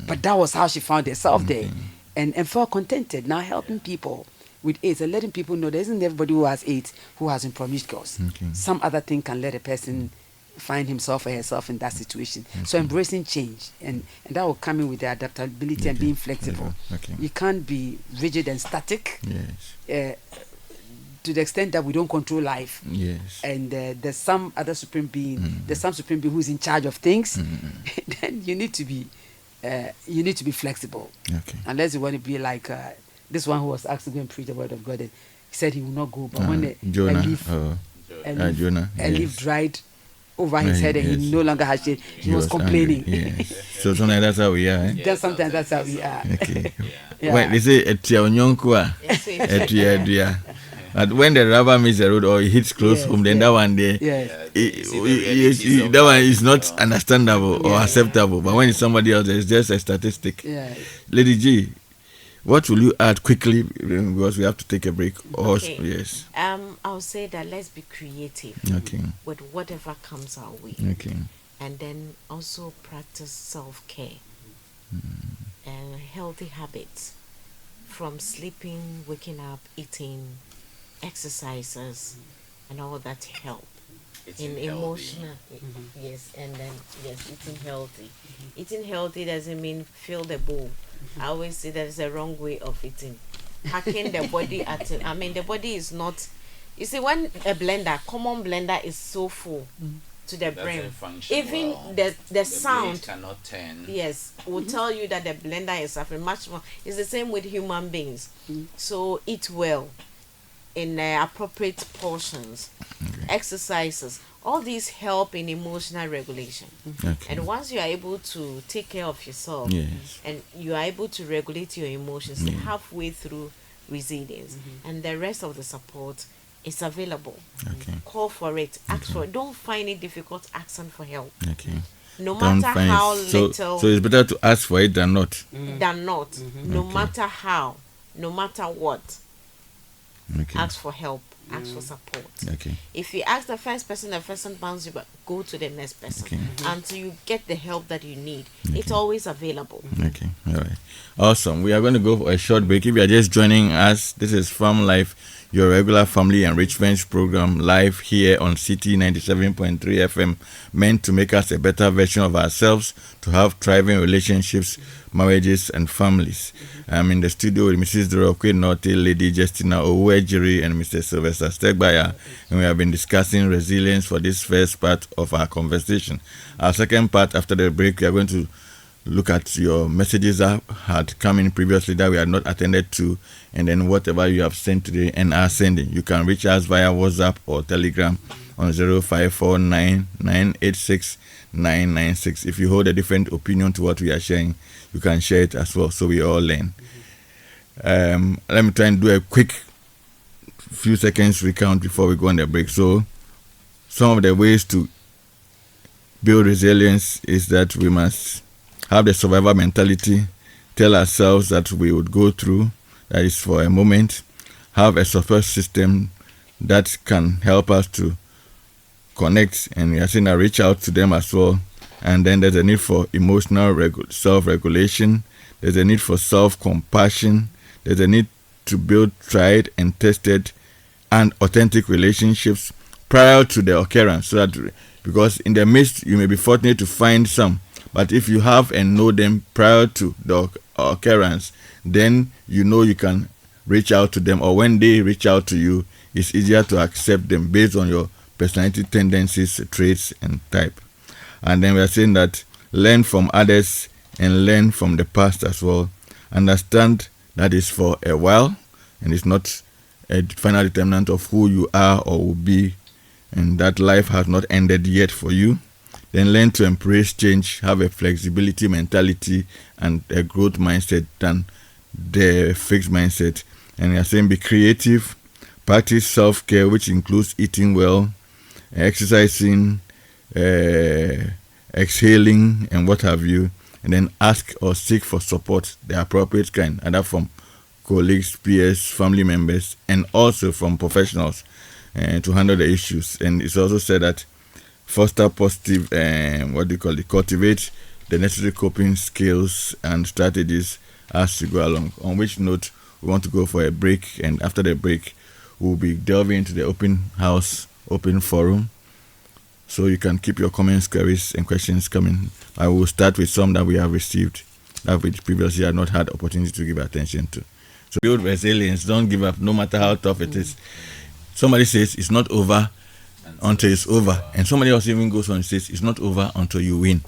S3: but that was how she found herself there and felt contented now helping people with AIDS and letting people know there isn't everybody who has AIDS who has been promiscuous. Some other thing can let a person find himself or herself in that situation. So embracing change and that will come in with the adaptability and being flexible. You can't be rigid and static. To the extent that we don't control life, and there's some other supreme being, there's some supreme being who's in charge of things. Then you need to be flexible. Unless you want to be like this one who was asked to go and preach the word of God, and he said he will not go. But when a leaf dried over his head and he no longer had shade, he was complaining.
S1: So sometimes that's how we are.
S3: Sometimes that's how we are.
S1: When they say but when the rubber meets the road or it hits close home, then that one there, that one is not understandable or acceptable. But when it's somebody else, it's just a statistic. Lady G, what will you add quickly because we have to take a break?
S4: I'll say that let's be creative with whatever comes our way. And then also practice self-care and healthy habits, from sleeping, waking up, eating, exercises, and all that help. In emotional, and then eating healthy. Eating healthy doesn't mean fill the bowl. I always say there's a wrong way of eating. Hacking the body at it. I mean, the body is not. You see, when a common blender is so full to the brim, even the sound
S2: cannot turn.
S4: Will tell you that the blender is suffering much more. It's the same with human beings. So eat well, in appropriate portions, exercises. All these help in emotional regulation. And once you are able to take care of yourself and you are able to regulate your emotions halfway through resilience, and the rest of the support is available. Call for it. Ask for it. Don't find it difficult asking for help. No matter how little.
S1: So it's better to ask for it than not.
S4: No matter how, no matter what. Ask for help. Ask for support. If you ask the first person bounds you, but go to the next person until you get the help that you need. It's always available.
S1: All right. Awesome. We are going to go for a short break. If you are just joining us, this is Farm Life, your regular family enrichment program, live here on CT 97.3 FM, meant to make us a better version of ourselves, to have thriving relationships, marriages, and families. I'm in the studio with Mrs. Dorokwe Norte, Lady Justina Owejiri, and Mr. Sylvester Stegbaya, and we have been discussing resilience for this first part of our conversation. Our second part, after the break, we are going to look at your messages that had come in previously that we had not attended to, and then whatever you have sent today and are sending. You can reach us via WhatsApp or Telegram on 0549-986-996. If you hold a different opinion to what we are sharing, you can share it as well, so we all learn. Let me try and do a quick few seconds recount before we go on the break. So some of the ways to build resilience is that we must have the survivor mentality, tell ourselves that we would go through, that is for a moment, have a support system that can help us to connect, and we are saying that reach out to them as well. And then there's a need for emotional self-regulation. There's a need for self-compassion. There's a need to build tried and tested and authentic relationships prior to the occurrence, so that, because in the midst you may be fortunate to find some, but if you have and know them prior to the occurrence, then you know you can reach out to them, or when they reach out to you, it's easier to accept them based on your personality tendencies, traits, and type. And then we are saying that learn from others and learn from the past as well. Understand that is for a while and it's not a final determinant of who you are or will be, and that life has not ended yet for you. Then learn to embrace change, have a flexibility mentality and a growth mindset than the fixed mindset. And we are saying be creative, practice self-care, which includes eating well, exercising, exhaling, and what have you. And then ask or seek for support, the appropriate kind, either from colleagues, peers, family members, and also from professionals to handle the issues. And it's also said that foster positive, cultivate the necessary coping skills and strategies as you go along. On which note, we want to go for a break, and after the break, we'll be delving into the open house, open forum. So you can keep your comments, queries, and questions coming. I will start with some that we have received that we previously had not had opportunity to give attention to. So build resilience. Don't give up, no matter how tough it is. Somebody says it's not over until it's over, and somebody else even goes on and says it's not over until you win.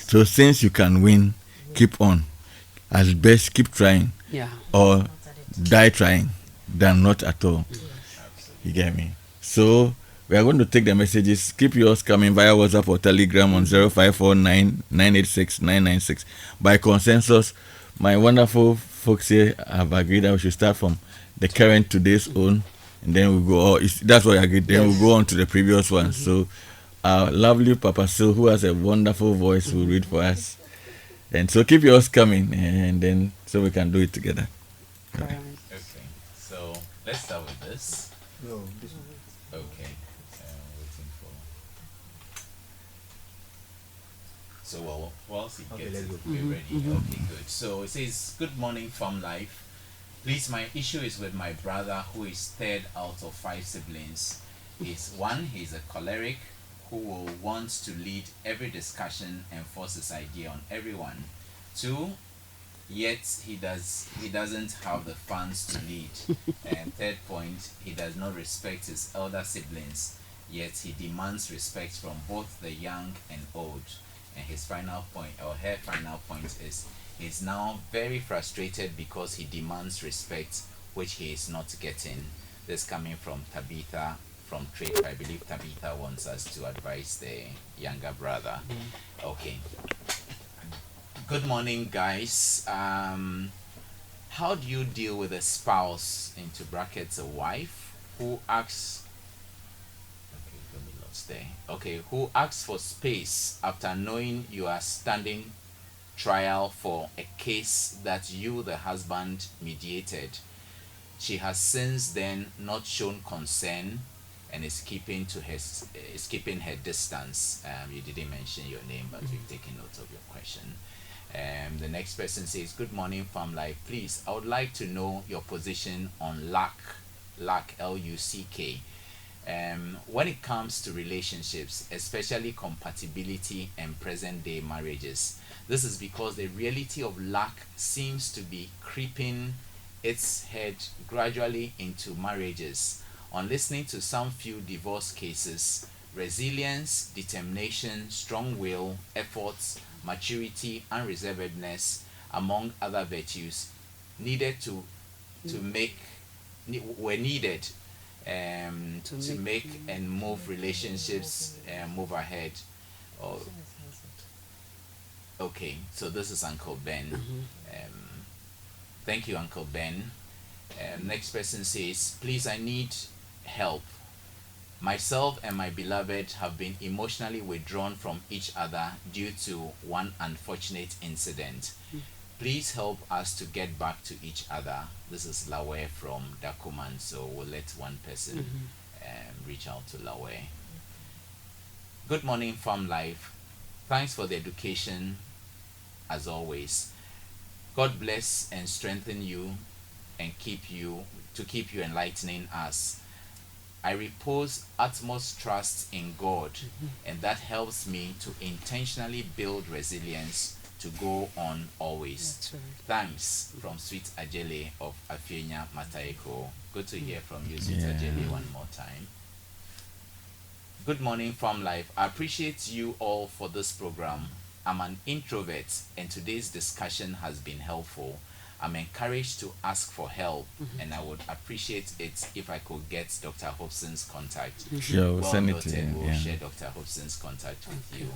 S1: So since you can win, keep on. At best, keep trying, or die trying than not at all. You get me? So we are going to take the messages. Keep yours coming via WhatsApp or Telegram on 0549 986 996. By consensus, my wonderful folks here have agreed that we should start from the current today's own, and then we'll go. That's what I agreed. Then we'll go on to the previous one. So our lovely Papa Sil, who has a wonderful voice, will read for us. And so keep yours coming, and then so we can do it together.
S2: Okay. So let's start with this.
S5: No, this one.
S2: Okay. Waiting for. So whilst he
S5: Okay,
S2: gets
S5: let's
S2: it,
S5: go.
S2: we're ready. Okay, good. So it says, "Good morning, Farm Life. Please, my issue is with my brother, who is third out of 5 siblings. He's a choleric who will want to lead every discussion and force his idea on everyone. 2, yet he doesn't have the funds to lead. And third point, he does not respect his elder siblings, yet he demands respect from both the young and old. And his final point, or her final point, is he's now very frustrated because he demands respect, which he is not getting." This coming from Tabitha from Trade. I believe Tabitha wants us to advise the younger brother. Okay. Good morning, guys. How do you deal with a spouse, into brackets a wife, who asks who asks for space after knowing you are standing trial for a case that you, the husband, mediated? She has since then not shown concern and is keeping her distance. You didn't mention your name, but we've taken note of your question. The next person says, "Good morning, Farm Life. Please, I would like to know your position on luck, Luck. When it comes to relationships, especially compatibility and present-day marriages. This is because the reality of luck seems to be creeping its head gradually into marriages. On listening to some few divorce cases, resilience, determination, strong will, efforts, maturity, unreservedness, among other virtues, were needed to make and move relationships move ahead." Okay, so this is Uncle Ben. Thank you, Uncle Ben. Next person says, "Please, I need help. Myself and my beloved have been emotionally withdrawn from each other due to one unfortunate incident. Please help us to get back to each other. This is Lawe from Dakuman, so we'll let one person reach out to Lawe. Good morning, Farm Life. Thanks for the education, as always. God bless and strengthen you and keep you enlightening us. I repose utmost trust in God, and that helps me to intentionally build resilience to go on always.
S3: Right.
S2: Thanks from Sweet Ajele of Afienya Mataiko. Good to hear from you, Sweet Ajele, one more time. Good morning, Farm Life. I appreciate you all for this program. I'm an introvert, and today's discussion has been helpful. I'm encouraged to ask for help, and I would appreciate it if I could get Dr. Hobson's contact.
S1: Sure, we'll send it
S2: noted.
S1: to him.
S2: We'll
S1: Yeah.
S2: share Dr. Hobson's contact with you.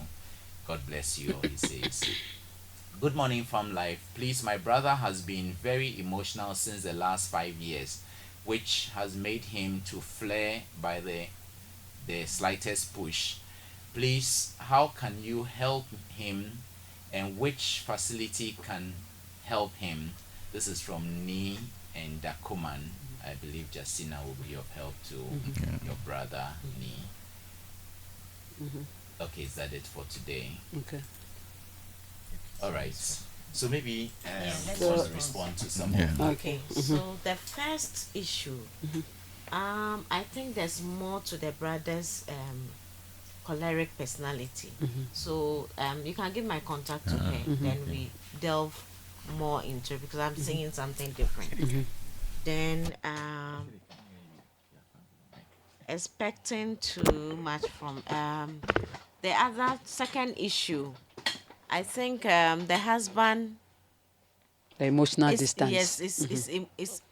S2: God bless you, he says. Good morning, Farm Life. Please, my brother has been very emotional since the last 5 years, which has made him to flare by the slightest push. Please, how can you help him, and which facility can help him? This is from Ni and Dakuman. I believe Justina will be of help to your brother, Ni. Okay, is that it for today?
S3: Okay.
S2: All right. So maybe
S4: let's
S2: we'll
S4: respond.
S2: respond to some
S1: Yeah.
S2: of
S4: Okay, so the first issue, I think there's more to the brother's choleric personality. So you can give my contact to her, then we delve more into it, because I'm seeing something different. Then expecting too much from the other second issue. I think the husband
S3: The emotional
S4: is,
S3: distance.
S4: yes,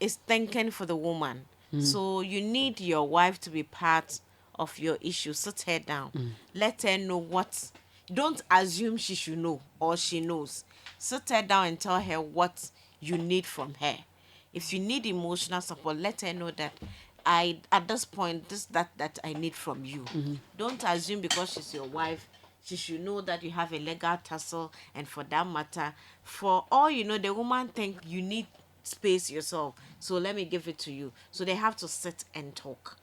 S4: is thinking for the woman. So you need your wife to be part of your issue. Sit her down. Let her know what. Don't assume she should know or she knows. Sit her down and tell her what you need from her. If you need emotional support, let her know that at this point that I need from you. Don't assume because she's your wife she should know that you have a legal tussle, and for that matter, for all you know, the woman think you need space yourself, so let me give it to you. So they have to sit and talk.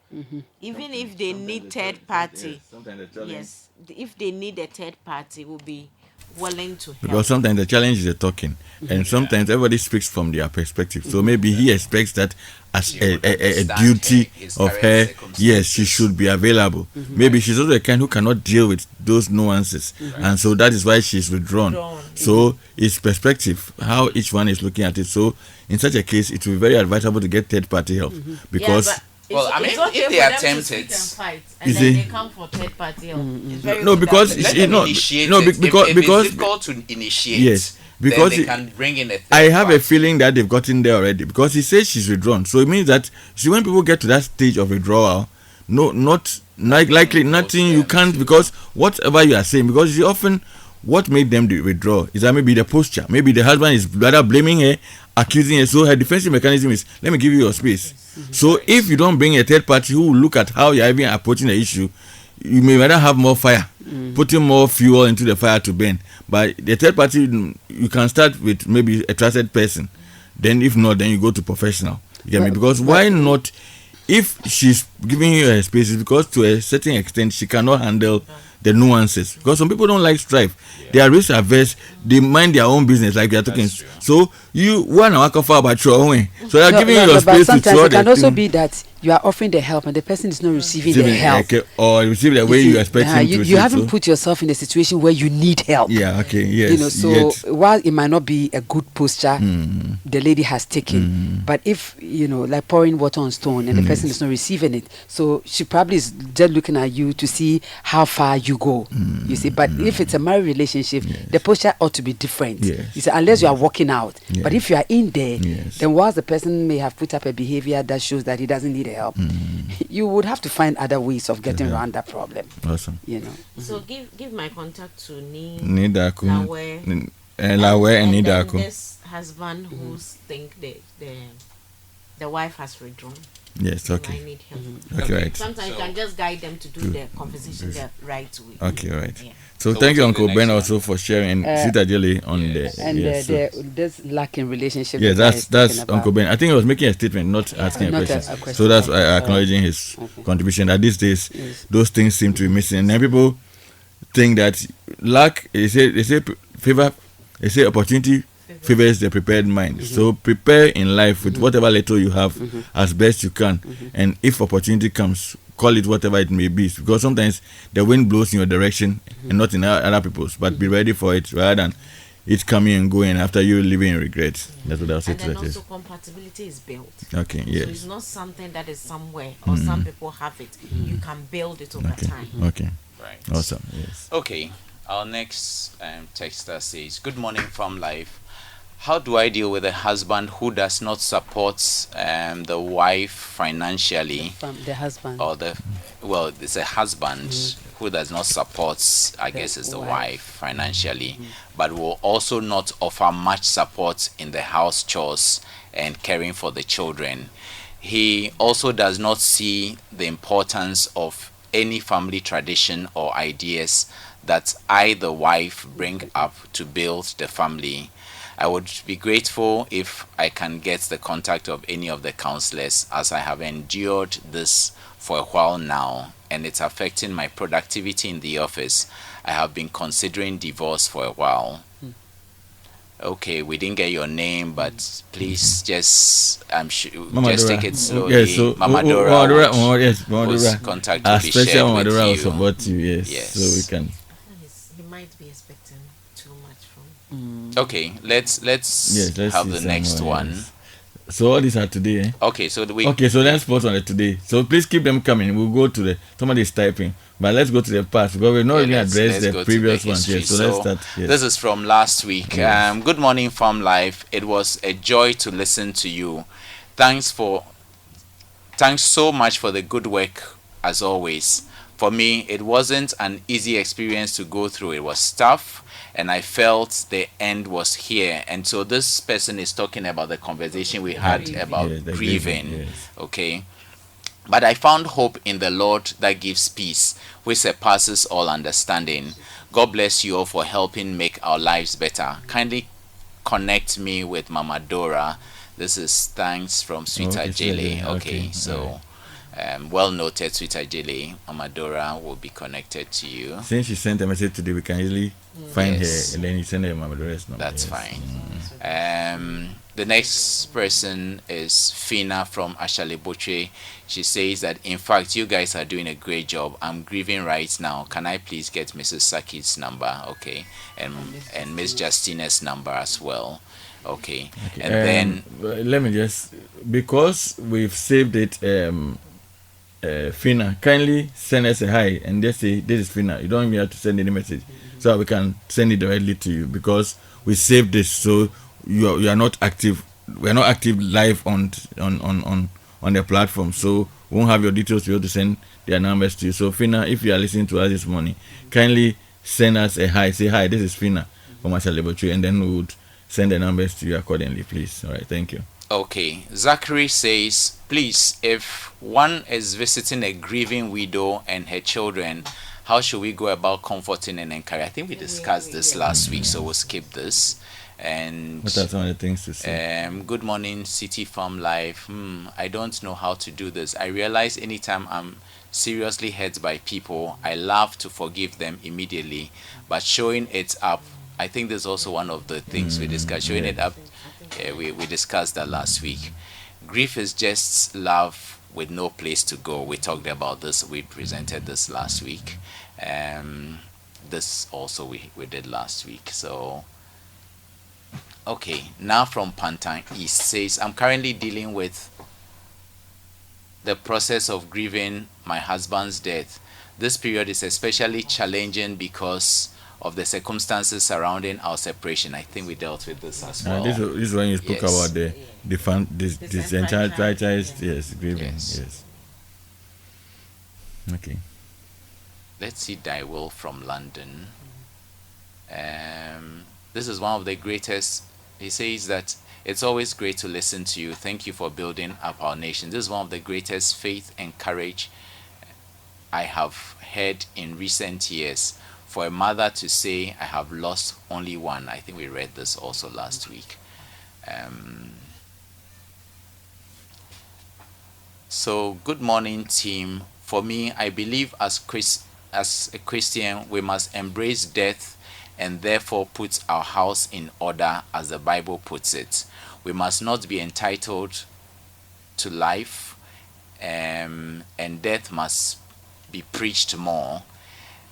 S4: Even if they need third party, yes, if they need a third party, will be willing to help.
S1: Because sometimes the challenge is the talking, and sometimes everybody speaks from their perspective. So maybe he expects that as
S2: You would
S1: a
S2: understand
S1: duty
S2: his
S1: of
S2: current
S1: her,
S2: circumstances.
S1: yes, she should be available. Maybe she's also a kind who cannot deal with those nuances, and so that is why she's withdrawn. So it's perspective, how each one is looking at it. So in such a case, it will be very advisable to get third party help, because
S2: Well, I mean, if they attempt it,
S4: and
S1: You
S4: then
S1: see?
S4: they come for third party help. It's very
S1: No,
S4: good
S1: because
S4: that-
S2: let
S1: It's
S2: them
S1: not-
S2: initiate
S1: no,
S2: it. If
S1: because-
S2: it's difficult to initiate,
S1: Yes, because
S2: then they
S1: it-
S2: can bring in a third
S1: I have a
S2: party.
S1: feeling that they've gotten there already, because he says she's withdrawn. So it means that, see, when people get to that stage of withdrawal, likely nothing you can't, because whatever you are saying, because you often, what made them withdraw is that maybe the posture, maybe the husband is rather blaming her, accusing her, so her defensive mechanism is, let me give you your space. So if you don't bring a third party who will look at how you're even approaching the issue, you may rather have more fire, putting more fuel into the fire to burn. But the third party, you can start with maybe a trusted person. Then if not, then you go to professional. You get me? Because why not? If she's giving you her space, it's because to a certain extent she cannot handle the nuances. Because some people don't like strife. They are risk averse. They mind their own business, like we are talking.
S2: That's true.
S1: So you want to work about your own way. So they're
S3: No,
S1: giving
S3: no,
S1: you
S3: no,
S1: your
S3: but
S1: space to
S3: sometimes
S1: throw
S3: it can
S1: the
S3: also
S1: thing.
S3: be that you are offering the help and the person is not receiving the help.
S1: Okay, or receive the way
S3: see,
S1: you expect him to
S3: you
S1: receive.
S3: haven't
S1: so.
S3: put yourself in a situation where you need help.
S1: Yeah, okay, yes.
S3: You know, so
S1: yet.
S3: while it might not be a good posture the lady has taken, but if, you know, like pouring water on stone and the person is not receiving it, so she probably is just looking at you to see how far you go. You see, but if it's a married relationship, the posture ought to be different.
S1: Yes.
S3: You see, unless you are walking out.
S1: Yes.
S3: But if you are in there,
S1: Yes.
S3: then whilst the person may have put up a behavior that shows that he doesn't need help, you would have to find other ways of getting around that problem.
S1: Awesome.
S3: You know.
S4: So give my contact to
S1: Nidaku.
S4: Lawe.
S1: Lawe and
S4: then
S1: Nidaku.
S4: this husband who's think the the wife has withdrawn.
S1: Yes,
S4: Then I
S1: okay.
S4: need help.
S1: Okay, right.
S4: Sometimes you can just guide them to do the conversation the right way.
S1: Okay, right.
S4: Yeah.
S1: So
S2: So
S1: thank you,
S2: we'll take the
S1: Uncle
S2: next
S1: Ben,
S2: one.
S1: also for sharing. And Sita Jelly on
S2: Yes.
S1: the.
S3: And
S1: yes, so-
S3: this lack in relationship.
S1: yeah,
S3: that he's
S1: that's
S3: talking
S1: Uncle
S3: about.
S1: Ben. I think he was making a statement, not asking a
S3: Not
S1: question.
S3: a question.
S1: So that's
S3: Okay.
S1: acknowledging his
S3: Okay.
S1: contribution. That these days,
S3: Yes.
S1: those things seem to be missing, and then people think that luck. They say favor. They say opportunity favors the prepared mind. So prepare in life with whatever little you have as best you can, and if opportunity comes, call it whatever it may be, because sometimes the wind blows in your direction and not in other people's. But be ready for it rather than it coming and going after you living in regret. That's what I'll say
S4: And
S1: to
S4: then
S1: that.
S4: also compatibility is built.
S1: Okay.
S4: So it's
S1: Yes.
S4: not something that is somewhere or some people have it. You can build it over
S1: Okay.
S4: time.
S1: Okay.
S2: Right.
S1: Awesome. Yes.
S2: Okay, our next texter says, "Good morning from life. How do I deal with a husband who does not support the wife financially,
S3: From the husband.
S2: or it's a husband who does not support, I guess, is the
S3: wife.
S2: wife financially, but will also not offer much support in the house chores and caring for the children. He also does not see the importance of any family tradition or ideas that I, the wife, bring up to build the family. I would be grateful if I can get the contact of any of the counselors, as I have endured this for a while now and it's affecting my productivity in the office. I have been considering divorce for a while." Okay, we didn't get your name, but please just
S1: Mama
S2: just
S1: Dora.
S2: take it slowly.
S1: Yes, so
S2: Mama Dora,
S1: Mama Dora,
S2: would-
S1: yes, Mama
S2: whose
S1: Dora.
S2: contact will
S1: Our
S2: be
S1: special
S2: shared
S1: Mama
S2: with
S1: Dora will
S2: you.
S1: support you. Yes,
S2: Yes.
S1: so we can.
S4: He might be expecting too much from.
S2: Okay, let's
S1: Yes, let's
S2: have
S1: see
S2: the
S1: some
S2: next
S1: more,
S2: one.
S1: yes. So all these are today. Eh?
S2: Okay, so we
S1: Okay, so let's pause on the today. So please keep them coming. We'll go to the somebody is typing, but let's go to the past because we've not really
S2: let's
S1: addressed
S2: go
S1: the
S2: to
S1: previous
S2: the
S1: ones.
S2: history.
S1: Yes, so let's start. Yes.
S2: This is from last week.
S1: Yes.
S2: Good morning, Farm Life. It was a joy to listen to you. Thanks so much for the good work as always. For me, it wasn't an easy experience to go through. It was tough, and I felt the end was here. And so this person is talking about the conversation we had about
S1: Yes, the
S2: grieving.
S1: yes.
S2: Okay. But I found hope in the Lord that gives peace, which surpasses all understanding. God bless you all for helping make our lives better. Kindly connect me with Mama Dora. This is thanks from Sweeter
S1: Okay,
S2: Jele.
S1: Sweeter,
S2: Okay,
S1: okay,
S2: so well noted, Sweeter Jele. Mama Dora will be connected to you.
S1: Since she sent a message today, we can easily find
S2: Yes.
S1: her and then you send her Mama Dora's number.
S2: That's
S1: yes.
S2: fine. The next person is Fina from Ashale-Boche. She says that, in fact, you guys are doing a great job. I'm grieving right now. Can I please get Mrs. Saki's number? Okay. And Miss Justina's number as well. Okay. And then
S1: let me just, because we've saved it, Fina, kindly send us a hi and just say this is Fina. You don't even have to send any message, so we can send it directly to you because we saved this. So you are not active. We are not active live on the platform, so we won't have your details to be able to send their numbers to you. So Fina, if you are listening to us this morning, kindly send us a hi. Say hi. This is Fina from Ashale-Boche, and then we would send the numbers to you accordingly, please. All right, thank you.
S2: okay, Zachary says, please, if one is visiting a grieving widow and her children, how should we go about comforting and encouraging? I think we discussed this last week, so we'll skip this. And
S1: What are some of the things to say?
S2: good morning, City Farm Life. I don't know how to do this. I realize anytime I'm seriously hurt by people, I love to forgive them immediately, but showing it up, I think there's also one of the things we discussed. Showing it up, we discussed that last week. Grief is just love with no place to go. We talked about this. We presented this last week. This also we did last week. So, okay. Now from Pantan East says, I'm currently dealing with the process of grieving my husband's death. This period is especially challenging because of the circumstances surrounding our separation. I think we dealt with this as well.
S1: This is when you spoke
S2: Yes.
S1: about the disenfranchised, yes, grieving, yes. Okay.
S2: Let's see Daiwell from London. This is one of the greatest. He says that It's always great to listen to you. Thank you for building up our nation. This is one of the greatest faith and courage I have heard in recent years. For a mother to say, I have lost only one. I think we read this also last week. So, good morning, team. For me, I believe as a Christian, we must embrace death and therefore put our house in order, as the Bible puts it. We must not be entitled to life, and death must be preached more.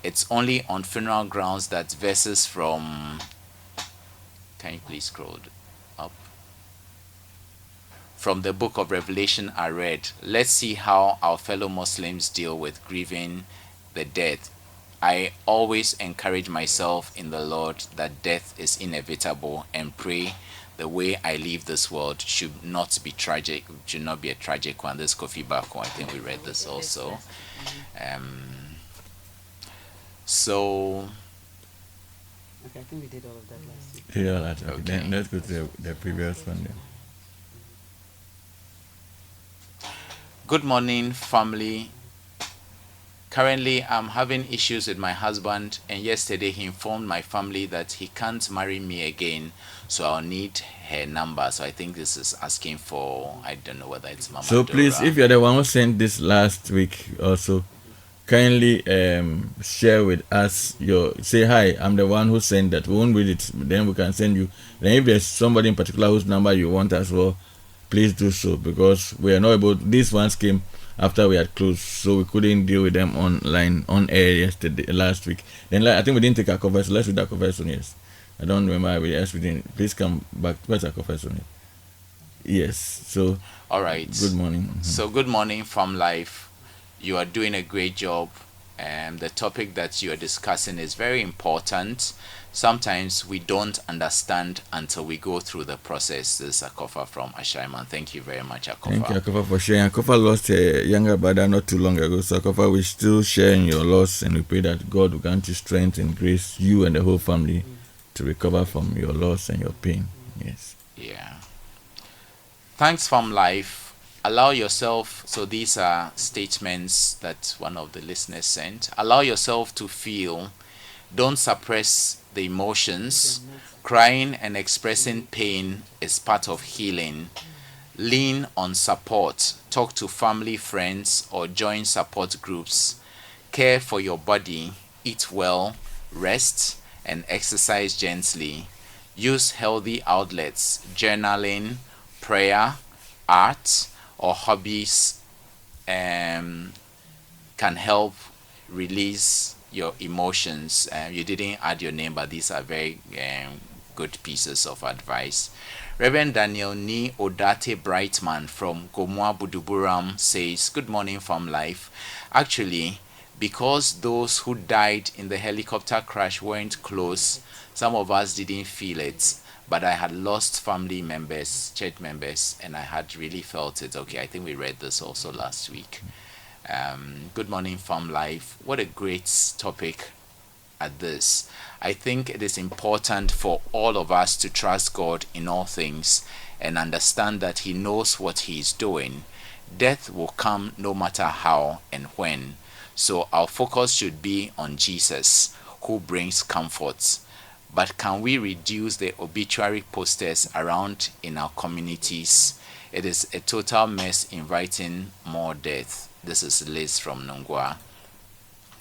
S2: It's only on funeral grounds that verses from, can you please scroll up, from the book of Revelation are read. Let's see how our fellow Muslims deal with grieving the dead. I always encourage myself in the Lord that death is inevitable, and pray the way I leave this world should not be tragic, should not be a tragic one. This Kofi Bako, I think we read this also. So,
S3: Okay, I think we did all of that last week.
S1: Yeah, that's okay.
S2: Okay.
S1: Then let's go to the previous one then.
S2: good morning, family. Currently, I'm having issues with my husband, and yesterday he informed my family that he can't marry me again, so I'll need her number. So I think this is asking for, I don't know whether it's Mama
S1: So please,
S2: Dora.
S1: if you're the one who sent this last week also, kindly share with us say hi, I'm the one who sent that. We won't read it, then we can send you. Then if there's somebody in particular whose number you want as well, please do so, because we are not able, these ones came after we had closed, so we couldn't deal with them on air last week. Then I think we didn't take our cover, so let's read our cover soon. Yes, I don't remember. Yes, we didn't. Please come back. Where's our cover soon? Yes. So
S2: All right.
S1: good morning.
S2: So, good morning from life. You are doing a great job. And the topic that you are discussing is very important. Sometimes we don't understand until we go through the process. This is Akofa from Ashaiman. Thank you very much, Akofa.
S1: Thank you, Akofa, for sharing. Akofa lost a younger brother not too long ago. So, Akofa, we're still sharing your loss, and we pray that God will grant you strength and grace, you and the whole family, to recover from your loss and your pain. Yes.
S2: Yeah. Thanks from life. Allow yourself, so these are statements that one of the listeners sent. Allow yourself to feel. Don't suppress the emotions. Crying and expressing pain is part of healing. Lean on support. Talk to family, friends, or join support groups. Care for your body. Eat well. Rest and exercise gently. Use healthy outlets. Journaling, prayer, art, or hobbies can help release your emotions. You didn't add your name, but these are very good pieces of advice. Reverend Daniel Ni Odate Brightman from Gomoa Buduburam says, good morning from life. Actually, because those who died in the helicopter crash weren't close, some of us didn't feel it. But I had lost family members, church members, and I had really felt it. Okay, I think we read this also last week. Good morning, Farm Life. What a great topic at this. I think it is important for all of us to trust God in all things and understand that He knows what He is doing. Death will come no matter how and when. So our focus should be on Jesus, who brings comfort. But can we reduce the obituary posters around in our communities? It is a total mess inviting more death. This is Liz from Nongwa.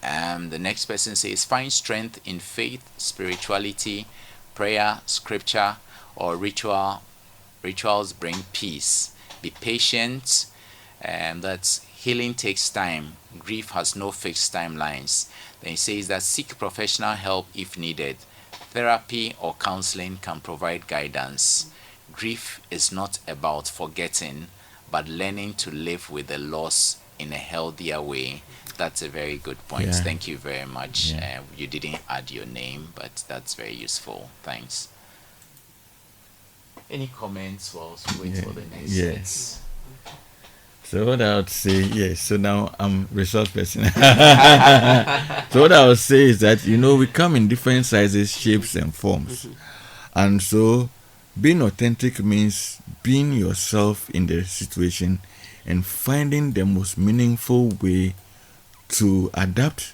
S2: The next person says, find strength in faith, spirituality, prayer, scripture, or rituals bring peace. Be patient. That healing takes time. Grief has no fixed timelines. Then he says that seek professional help if needed. Therapy or counseling can provide guidance. Grief is not about forgetting, but learning to live with the loss in a healthier way. That's a very good point.
S1: Yeah.
S2: Thank you very much.
S1: Yeah.
S2: You didn't add your name, but that's very useful. Thanks. Any comments whilst we wait for the next?
S1: Yes. So what I would say, yes, so now I'm resource person. So what I would say is that, we come in different sizes, shapes, and forms. And so Being authentic means being yourself in the situation and finding the most meaningful way to adapt,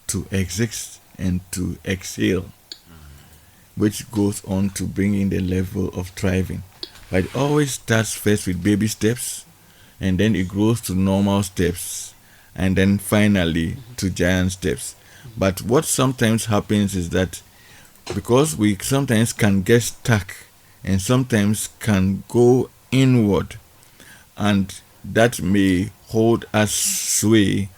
S1: to exist, and to exhale, which goes on to bringing the level of thriving. But it always starts first with baby steps, and then it grows to normal steps, and then finally to giant steps. But what sometimes happens is that because we sometimes can get stuck and sometimes can go inward, and that may hold us sway,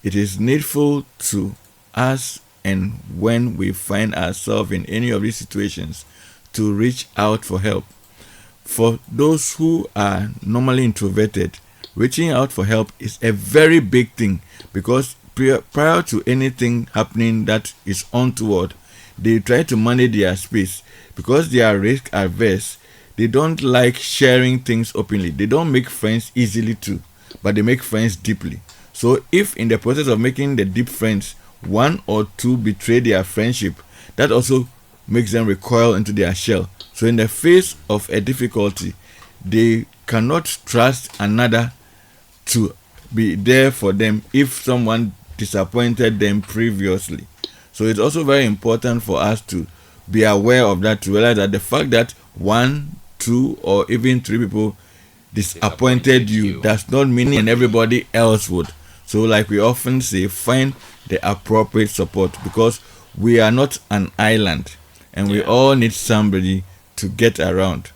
S1: it is needful to us, and when we find ourselves in any of these situations, to reach out for help. For those who are normally introverted, reaching out for help is a very big thing, because prior to anything happening that is untoward, they try to manage their space. Because they are risk averse, they don't like sharing things openly. They don't make friends easily too, but they make friends deeply. So if in the process of making the deep friends, one or two betray their friendship, that also makes them recoil into their shell. So in the face of a difficulty, they cannot trust another to be there for them if someone disappointed them previously. So it's also very important for us to be aware of that, to realize that the fact that 1, 2, or even 3 people disappointed you does not mean and everybody else would. So like we often say, find the appropriate support, because we are not an island and we all need somebody to get around.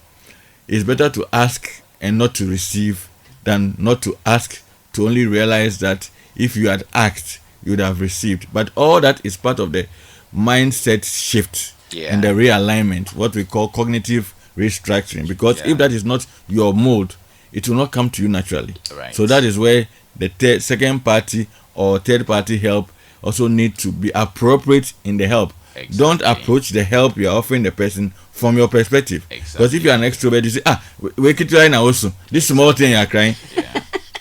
S1: It's better to ask and not to receive than not to ask to only realize that if you had asked, you would have received. But all that is part of the mindset shift and the realignment, what we call cognitive restructuring. Because if that is not your mode, it will not come to you naturally.
S2: Right.
S1: So that is where the second party or third party help also need to be appropriate in the help. Exactly. Don't approach the help you are offering the person from your perspective. Exactly. Because if you are an extrovert, you say, wake it right now also. This small thing you are crying.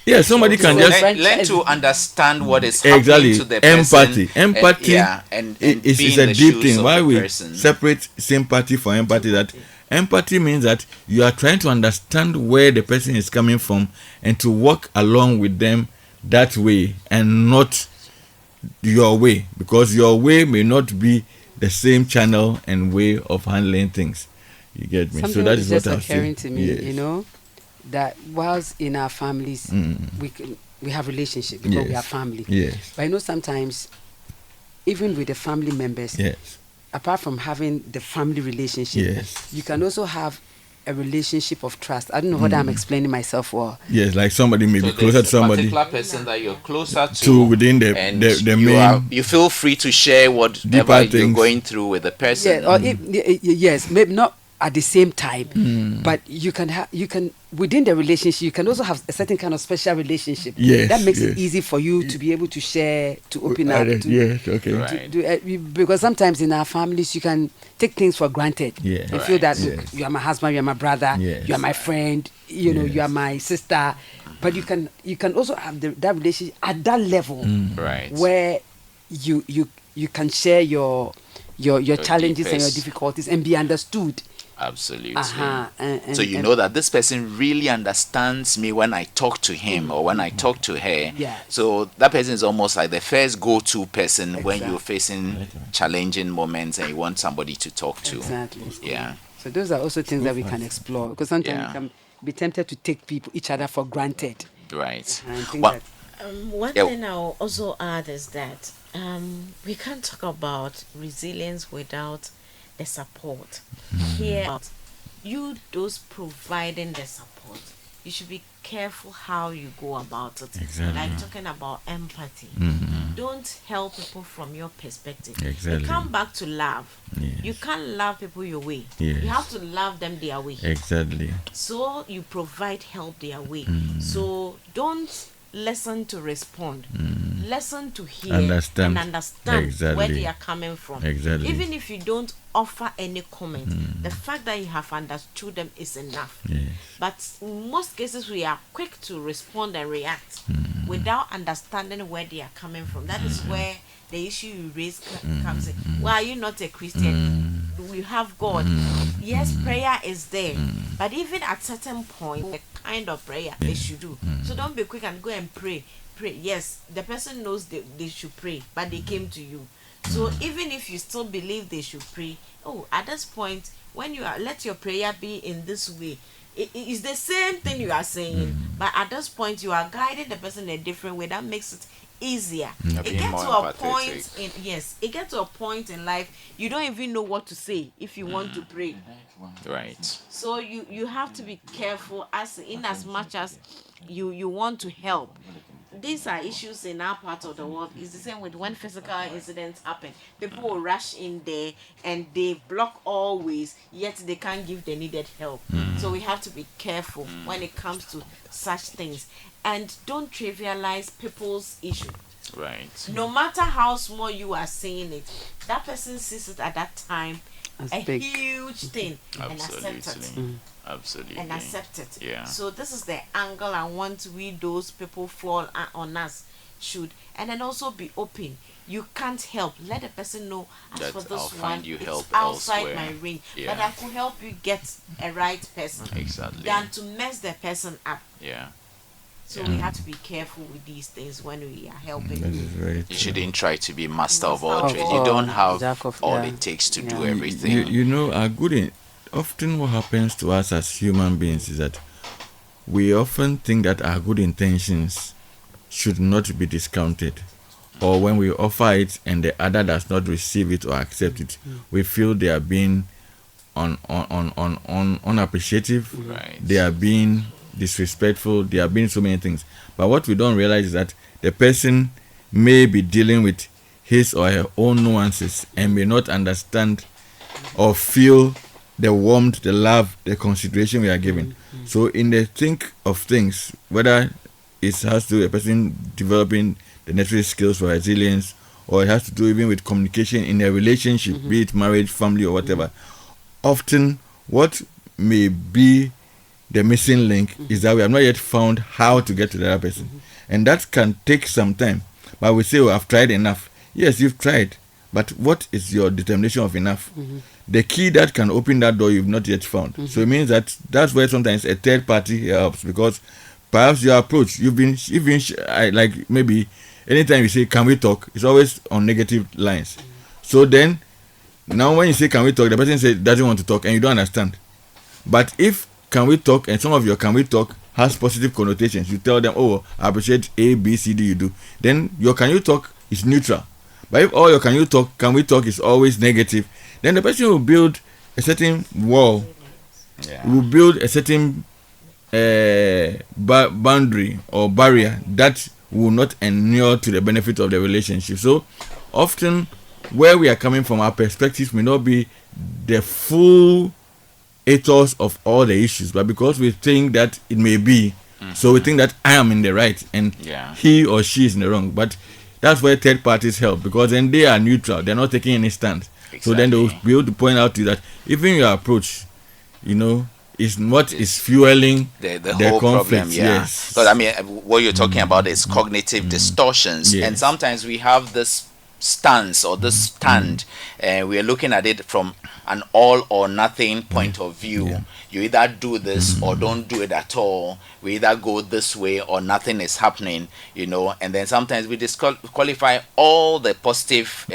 S1: Yeah, somebody can just
S2: learn to understand what is happening to the person.
S1: Empathy
S2: and
S1: is a deep thing. Why we separate sympathy from empathy? That empathy means that you are trying to understand where the person is coming from and to walk along with them that way and not your way, because your way may not be the same channel and way of handling things. You get me?
S3: Something
S1: so that is
S3: just
S1: what I'm
S3: occurring
S1: saying.
S3: to me,
S1: Yes.
S3: you know, that whilst in our families we have relationship because we are family.
S1: Yes.
S3: But I know sometimes even with the family members, apart from having the family relationship, you can also have a relationship of trust. I don't know whether I'm explaining myself well.
S1: Yes, like somebody may be closer to somebody.
S2: A particular person that you're closer to
S1: within the main.
S2: You feel free to share whatever you're going through with the person.
S3: Yeah, or yes, maybe not at the same time, but you can within the relationship you can also have a certain kind of special relationship.
S1: Yes,
S3: that makes it easy for you to be able to share, to open up. Because sometimes in our families you can take things for granted. You feel that look, you are my husband, you are my brother, you are my friend, you know, you are my sister. But you can also have that relationship at that level, where you can share your challenges and your difficulties and be understood.
S2: Absolutely. So you know that this person really understands me when I talk to him or when I talk to her. So that person is almost like the first go-to person when you're facing challenging moments and you want somebody to talk to.
S3: So those are also things that we can explore, because sometimes we can be tempted to take each other for granted.
S2: One
S4: thing I'll also add is that we can't talk about resilience without the support. Here, those providing the support, you should be careful how you go about it. Like talking about empathy. Don't help people from your perspective. You come back to love. You can't love people your way. You have to love them their way. So you provide help their way. So don't listen to respond. Listen to hear and understand where they are coming from. Even if you don't offer any comment, the fact that you have understood them is enough. But in most cases we are quick to respond and react without understanding where they are coming from. That is where the issue you raise comes in. Why are you not a Christian? we have God. Yes, prayer is there, but even at certain point, the kind of prayer they should do. So don't be quick and go and pray. Pray. Yes, the person knows they should pray, but they came to you. So even if you still believe they should pray, at this point, when you are, let your prayer be in this way. It is the same thing you are saying, but at this point you are guiding the person in a different way. That makes it easier. It
S2: being
S4: gets
S2: more
S4: to a
S2: empathetic.
S4: point in it gets to a point in life you don't even know what to say if you want to pray.
S2: Right.
S4: So you have to be careful as much as you want to help. These are issues in our part of the world. It's the same with when physical incidents happen. People will rush in there and they block all ways, yet they can't give the needed help. So we have to be careful when it comes to such things. And don't trivialize people's issue.
S2: Right.
S4: No matter how small you are saying it, that person sees it at that time
S3: As
S4: a
S3: big.
S4: huge thing and accept it.
S2: Absolutely. Absolutely.
S4: And accept it.
S2: Yeah.
S4: So this is the angle I want we those people fall on us should, and then also be open. You can't help. Let the person know as
S2: That
S4: for this
S2: I'll find
S4: one,
S2: you
S4: it's
S2: help
S4: outside
S2: elsewhere.
S4: my range,
S2: Yeah.
S4: but I could help you get a right person
S2: Exactly.
S4: than to mess the person up.
S2: Yeah.
S4: So we have to be careful with these things when we are helping.
S1: That is very
S2: You
S1: true.
S2: shouldn't try to be master of all
S4: Of
S2: trades.
S4: all.
S2: You don't have
S3: Jack of-
S2: all
S3: yeah.
S2: it takes to
S3: Yeah.
S2: do
S3: You-
S2: everything.
S1: You know, often what happens to us as human beings is that we often think that our good intentions should not be discounted, or when we offer it and the other does not receive it or accept it, we feel they are being unappreciative.
S2: Right.
S1: They are being disrespectful. They are being so many things. But what we don't realize is that the person may be dealing with his or her own nuances and may not understand or feel the warmth, the love, the consideration we are giving. So in the think of things, whether it has to do with a person developing the necessary skills for resilience, or it has to do even with communication in a relationship, be it marriage, family, or whatever, often what may be the missing link is that we have not yet found how to get to the other person. And that can take some time. But we say, I've tried enough. Yes, you've tried. But what is your determination of enough? The key that can open that door you've not yet found. So it means that's where sometimes a third party helps, because perhaps your approach, like maybe anytime you say, can we talk? It's always on negative lines. So then, now when you say, can we talk? The person says, doesn't want to talk and you don't understand. But if can we talk and some of your can we talk has positive connotations, you tell them, I appreciate A, B, C, D you do. Then your can you talk is neutral. But if all your can we talk is always negative, then the person will build a certain wall, will build a certain boundary or barrier that will not inure to the benefit of the relationship. So often where we are coming from, our perspective may not be the full ethos of all the issues, but because we think that it may be, so we think that I am in the right and he or she is in the wrong. But that's where third parties help, because then they are neutral, they're not taking any stand. Exactly. So then they will be able to point out to you that even your approach, is what is fueling
S2: the whole
S1: conflict.
S2: Problem. Yeah, because what you're talking about is cognitive distortions, and sometimes we have this stance or this stand, and we are looking at it from an all or nothing point of view. You either do this or don't do it at all. We either go this way or nothing is happening, and then sometimes we disqualify all the positive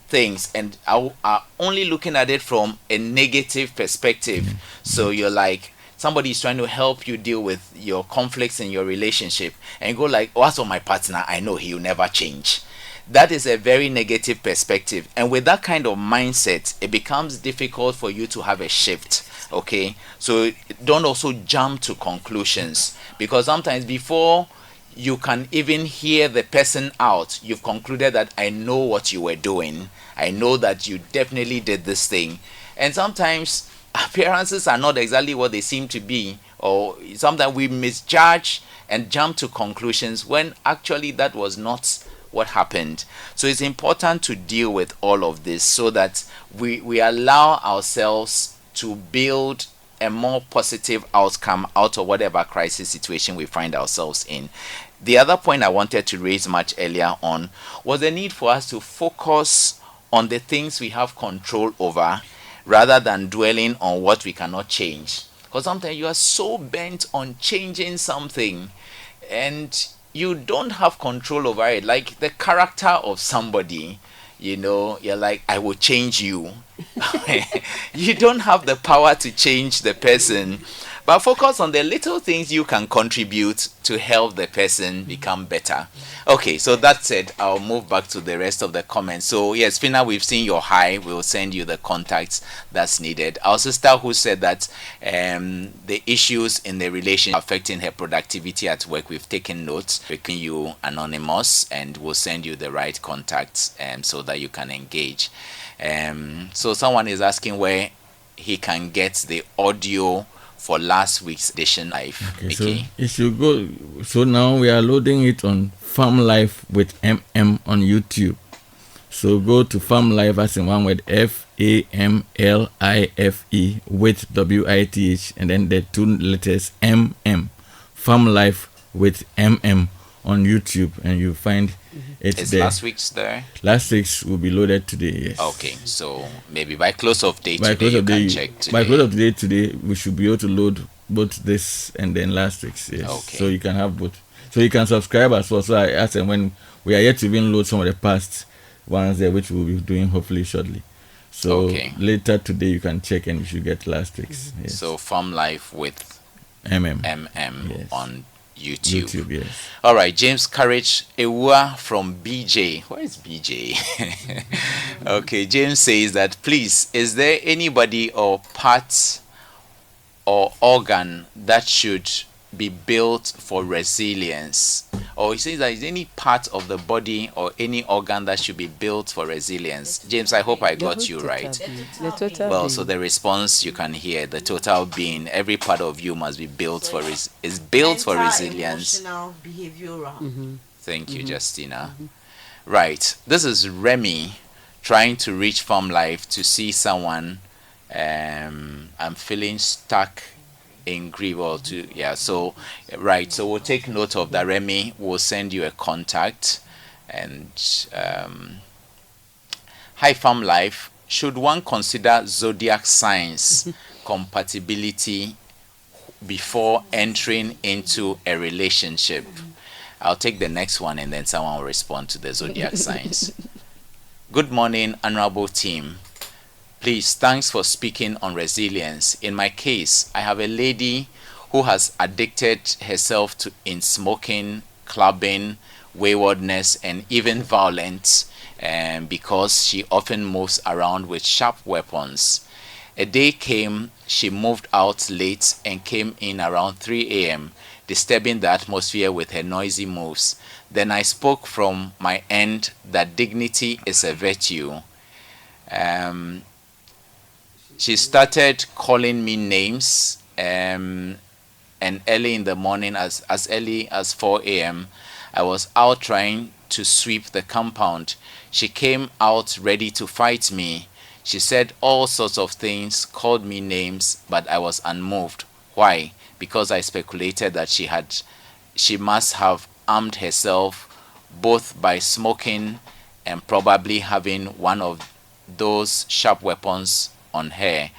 S2: things and are only looking at it from a negative perspective. So you're like, somebody is trying to help you deal with your conflicts in your relationship, and you go like, as for my partner, I know he'll never change. That is a very negative perspective, and with that kind of mindset, it becomes difficult for you to have a shift. Okay, so don't also jump to conclusions, because sometimes before you can even hear the person out, you've concluded that I know what you were doing, I know that you definitely did this thing. And sometimes appearances are not exactly what they seem to be, or sometimes we misjudge and jump to conclusions when actually that was not what happened. So it's important to deal with all of this so that we allow ourselves to build a more positive outcome out of whatever crisis situation we find ourselves in. The other point I wanted to raise much earlier on was the need for us to focus on the things we have control over rather than dwelling on what we cannot change. Because sometimes you are so bent on changing something and you don't have control over it. Like the character of somebody, you're like, I will change you. You don't have the power to change the person, but focus on the little things you can contribute to help the person become better. Okay, so that said, I'll move back to the rest of the comments. So yes, Fina, we've seen your hi. We'll send you the contacts that's needed. Our sister who said that the issues in the relationship affecting her productivity at work, we've taken notes, making you anonymous, and we'll send you the right contacts so that you can engage. So someone is asking where he can get the audio for last week's edition live.
S1: Okay, so it should go. So now we are loading it on Farm Life with MM on YouTube. So go to Farm Life as in one word, FAMLIFE with WITH, and then the 2 letters MM. Farm Life with MM on YouTube, and you find it's there.
S2: Last week's there?
S1: Last week's will be loaded today, yes.
S2: Okay, so maybe by close of day today you can check today.
S1: By close of day today, we should be able to load both this and then last week's, yes.
S2: Okay.
S1: So you can have both. So you can subscribe as well. So I asked them when we are yet to even load some of the past ones there, which we'll be doing hopefully shortly. So later today you can check and you should get last week's. Yes.
S2: So Farm Life with
S1: MM
S2: yes. On YouTube.
S1: Yes.
S2: All right, James Courage Ewa from BJ. Where is BJ? Okay, James says that, please, is there anybody or part or organ that should be built for resilience? Or he says that is any part of the body or any organ that should be built for resilience? James, I hope I got you right.
S3: The total
S2: Well,
S3: being.
S2: so the response you can hear, the total being, every part of you must be built for is built for resilience.
S4: Emotional, behavioral.
S2: Thank you, Justina. Right, this is Remy trying to reach Farm Life to see someone. I'm feeling stuck in grief or so right, so we'll take note of that. Remy will send you a contact. And hi Farm Life, should one consider zodiac signs compatibility before entering into a relationship? I'll take the next one and then someone will respond to the zodiac signs. Good morning, honorable team. Please, thanks for speaking on resilience. In my case, I have a lady who has addicted herself in smoking, clubbing, waywardness, and even violence, because she often moves around with sharp weapons. A day came, she moved out late and came in around 3 a.m., disturbing the atmosphere with her noisy moves. Then I spoke from my end that dignity is a virtue. She started calling me names, and early in the morning, as early as 4 a.m., I was out trying to sweep the compound. She came out ready to fight me. She said all sorts of things, called me names, but I was unmoved. Why? Because I speculated that she must have armed herself both by smoking and probably having one of those sharp weapons on her.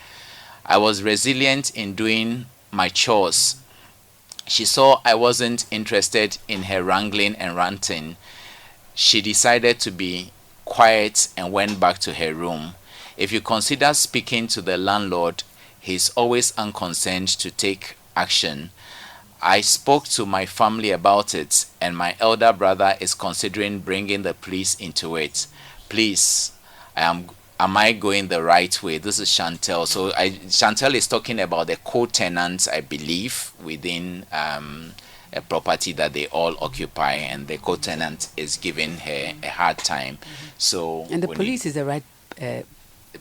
S2: I was resilient in doing my chores. She saw I wasn't interested in her wrangling and ranting. She decided to be quiet and went back to her room. If you consider speaking to the landlord, he's always unconcerned to take action. I spoke to my family about it, and my elder brother is considering bringing the police into it. Please, am I going the right way? This is Chantel. So Chantel is talking about the co-tenants, I believe, within a property that they all occupy, and the co-tenant is giving her a hard time. So
S3: and the police is the right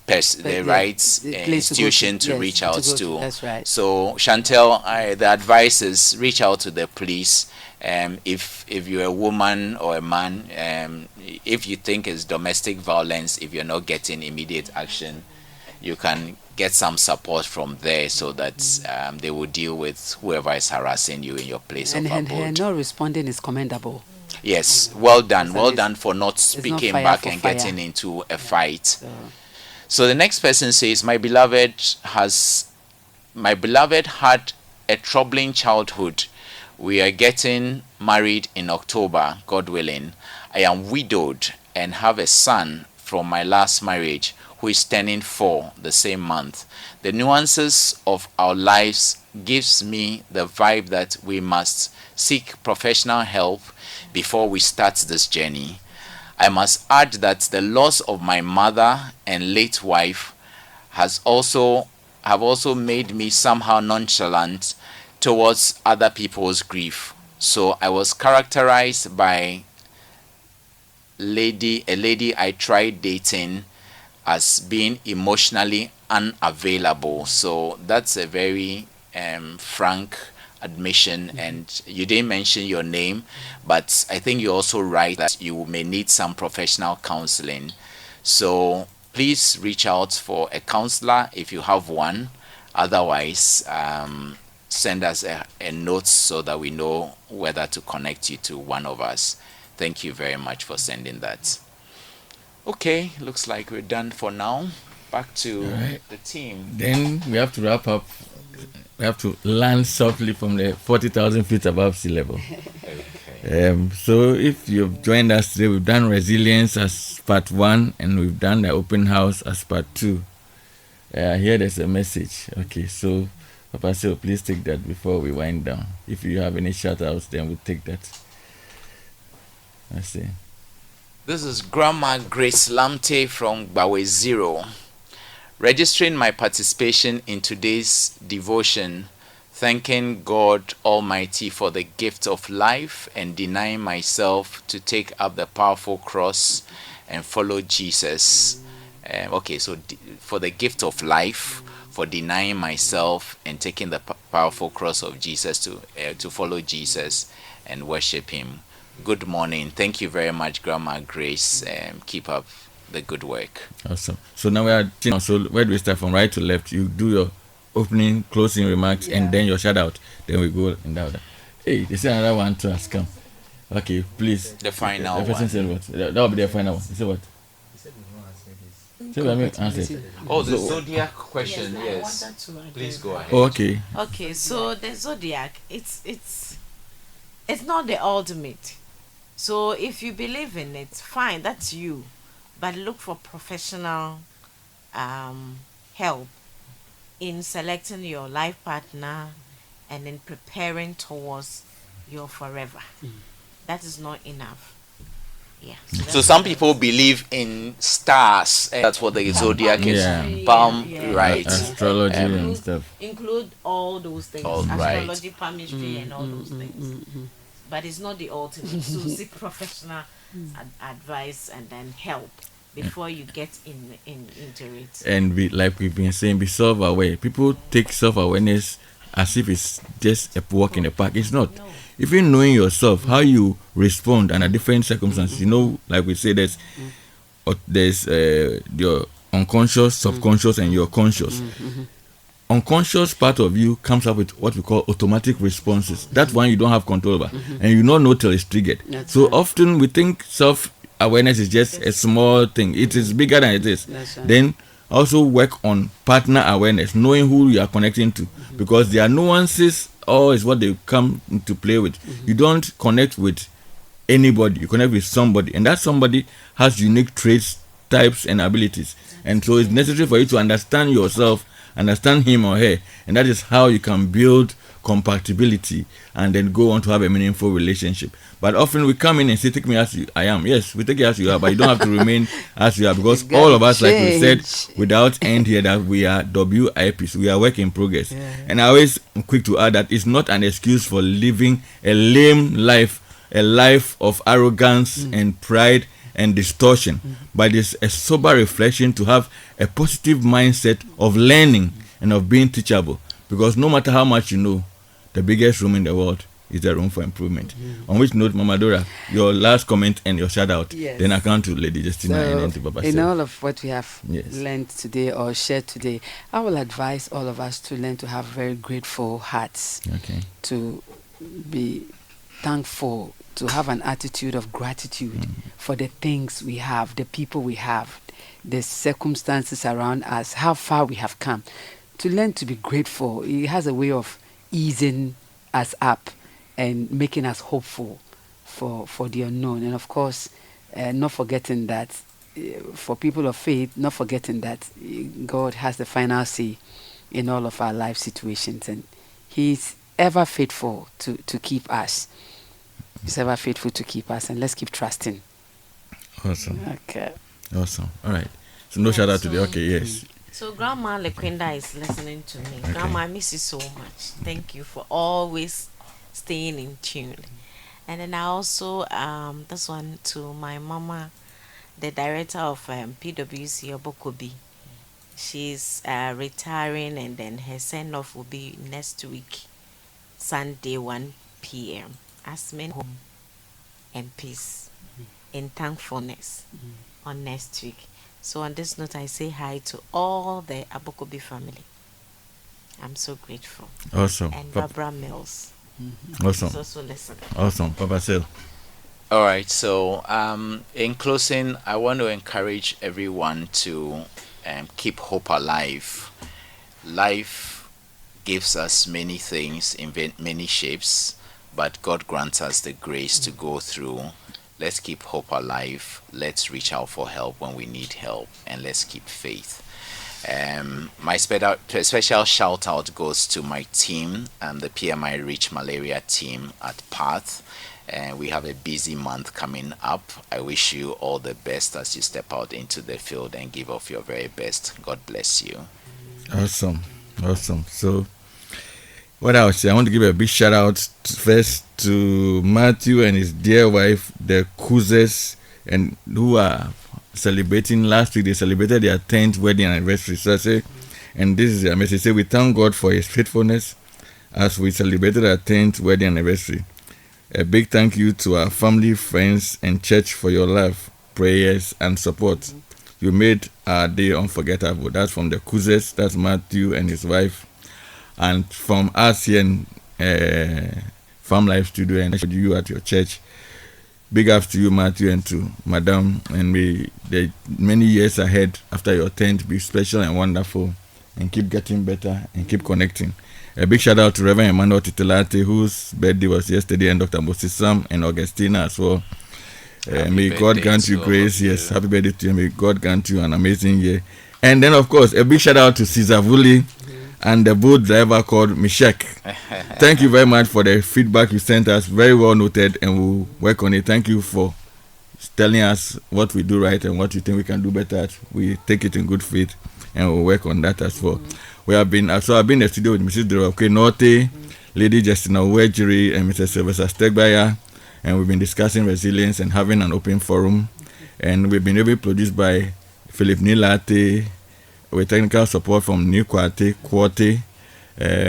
S2: the right institution to reach out to.
S3: That's right.
S2: So Chantel, the advice is reach out to the police. If you're a woman or a man, if you think it's domestic violence, if you're not getting immediate action, you can get some support from there so that they will deal with whoever is harassing you in your place of abode.
S3: And her not responding is commendable.
S2: Yes, well done.
S3: It's
S2: Well
S3: an-
S2: done for not
S3: not
S2: speaking
S3: fire
S2: back
S3: for
S2: and
S3: fire.
S2: getting into a fight.
S3: So,
S2: So the next person says, my beloved had a troubling childhood. We are getting married in October, God willing. I am widowed and have a son from my last marriage who is turning 4 the same month. The nuances of our lives gives me the vibe that we must seek professional help before we start this journey. I must add that the loss of my mother and late wife have also made me somehow nonchalant towards other people's grief. So I was characterized by a lady I tried dating as being emotionally unavailable. So that's a very frank admission, and you didn't mention your name, but I think you're also right that you may need some professional counseling. So please reach out for a counselor if you have one. Otherwise, send us a note so that we know whether to connect you to one of us. Thank you very much for sending that. Okay, looks like we're done for now. Back to
S1: Alright.
S2: the team.
S1: Then we have to wrap up. We have to land softly from the 40,000 feet above sea level.
S2: Okay.
S1: So if you've joined us today, we've done resilience as part 1 and we've done the open house as part 2. Here there's a message. Okay, so Papa Seo, please take that before we wind down. If you have any shout outs, then we'll take that. Let's see.
S2: This is Grandma Grace Lamte from Bawe Zero. Registering my participation in today's devotion, thanking God Almighty for the gift of life and denying myself to take up the powerful cross and follow Jesus. For the gift of life, for denying myself and taking the powerful cross of Jesus to follow Jesus and worship Him. Good morning. Thank you very much, Grandma Grace. Keep up the good work.
S1: Awesome. So now we are. So where do we start from? Right to left. You do your opening, closing remarks, and then your shout out. Then we go in that order. Hey, they say another one to us. Come. Okay, please.
S2: The final
S1: The person
S2: one.
S1: said what? That will be the final one. He said what? Say what I mean, answer.
S2: Oh, the zodiac question. Yes. Please go ahead.
S1: Oh, okay.
S4: Okay, so the zodiac, it's not the ultimate. So if you believe in it, fine, that's you. But look for professional help in selecting your life partner and in preparing towards your forever. That is not enough. Yeah.
S2: So
S4: that's
S2: some
S4: what I
S2: people believe in stars. That's what the zodiac is.
S1: Yeah.
S2: Palm,
S4: Yeah.
S2: right?
S1: Astrology and stuff.
S4: include all those things,
S2: All right.
S4: astrology, palmistry, and all those things. But it's not the ultimate. So seek professional advice and then help before you get into it.
S1: And like we've been saying, be self-aware. People take self-awareness as if it's just a walk in the park. It's not.
S4: No.
S1: Even knowing yourself, how you respond under different circumstances. You know, like we say, there's your unconscious, subconscious, and your conscious. Unconscious part of you comes up with what we call automatic responses. That one you don't have control over, and you don't know till it's triggered.
S3: That's
S1: So
S3: right.
S1: often we think self-awareness is just a small thing. It is bigger than it is.
S3: That's right.
S1: Then also work on partner awareness, knowing who you are connecting to, because there are nuances. Or is what they come into play with. You don't connect with anybody. You connect with somebody, and that somebody has unique traits, types, and abilities. And so it's necessary for you to understand yourself, understand him or her, and that is how you can build compatibility and then go on to have a meaningful relationship. But often we come in and say, take me as I am. Yes, we take you as you are, but you don't have to remain as you are, because
S3: You gotta
S1: all of us, like we said,
S3: change.
S1: without end here, that we are WIPs, we are work in progress.
S3: Yeah.
S1: And I always am quick to add that it's not an excuse for living a lame life, a life of arrogance and pride and distortion, but it's a sober reflection to have a positive mindset of learning and of being teachable, because no matter how much you know, the biggest room in the world is the room for improvement. On which note, Mama Dora, your last comment and your shout out,
S3: Yes.
S1: then I come to Lady Justina and then to Papa
S3: in
S1: Seo.
S3: all of what we have
S1: Yes.
S3: learned today or shared today, I will advise all of us to learn to have very grateful hearts,
S1: Okay.
S3: to be thankful, to have an attitude of gratitude for the things we have, the people we have, the circumstances around us, how far we have come. To learn to be grateful, it has a way of easing us up and making us hopeful for the unknown. And of course, not forgetting that for people of faith, not forgetting that God has the final say in all of our life situations, and He's ever faithful to keep us. He's ever faithful to keep us, and let's keep trusting.
S1: Awesome.
S3: Okay.
S1: Awesome. All right. So no shout out to the. Okay. Yes.
S4: So Grandma Lequenda is listening to me. Okay. Grandma, I miss you so much. Thank you for always staying in tune. And then I also this one to my mama, the director of PwC Obokobi. She's retiring, and then her send off will be next week, Sunday 1 p.m. Asmin home and peace in thankfulness on next week. So on this note, I say hi to all the Abokobi family. I'm so grateful.
S1: Awesome.
S4: And Barbara Mills.
S1: Awesome.
S4: Also listen.
S1: Awesome. Papa Sale.
S2: All right. So in closing, I want to encourage everyone to keep hope alive. Life gives us many things in many shapes, but God grants us the grace to go through. Let's keep hope alive. Let's reach out for help when we need help, and let's keep faith. My special shout out goes to my team, the PMI Reach Malaria team at Path. And we have a busy month coming up. I wish you all the best as you step out into the field and give off your very best. God bless you.
S1: Awesome. Awesome. So what I would say, I want to give a big shout out first to Matthew and his dear wife, the Kuzes, and who are celebrating last week. They celebrated their 10th wedding anniversary. So I say, and this is their message. Say, we thank God for His faithfulness as we celebrated our 10th wedding anniversary. A big thank you to our family, friends, and church for your love, prayers, and support. You made our day unforgettable. That's from the Kuzes. That's Matthew and his wife. And from us here in Farm Life Studio and you at your church, big ups to you, Matthew, and to Madam. And may the many years ahead after your 10th be special and wonderful, and keep getting better and keep connecting. A big shout out to Reverend Emmanuel Titilate, whose birthday was yesterday, and Dr. Moses Sam and Augustina as well. May God grant you grace. Yes, happy birthday to you. May God grant you an amazing year. And then, of course, a big shout out to Caesar Vuli and the boat driver called Mishek. Thank you very much for the feedback you sent us. Very well noted, and we'll work on it. Thank you for telling us what we do right and what you think we can do better. We take it in good faith, and we'll work on that as well. I've been in the studio with Mrs. Doroke Norte, Lady Justina Wedgery, and Mr. Sylvester Stegbaya, and we've been discussing resilience and having an open forum. And we've been able to produced by Philip Nilate, with technical support from New Kwate.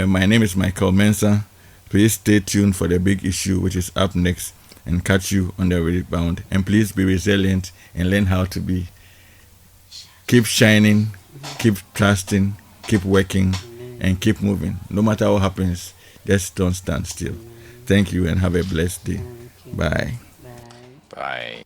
S1: My name is Michael Mensah. Please stay tuned for the big issue which is up next, and catch you on the rebound. And please be resilient and learn how to be. Keep shining, keep trusting, keep working, and keep moving. No matter what happens, just don't stand still. Thank you and have a blessed day. Bye.
S2: Bye.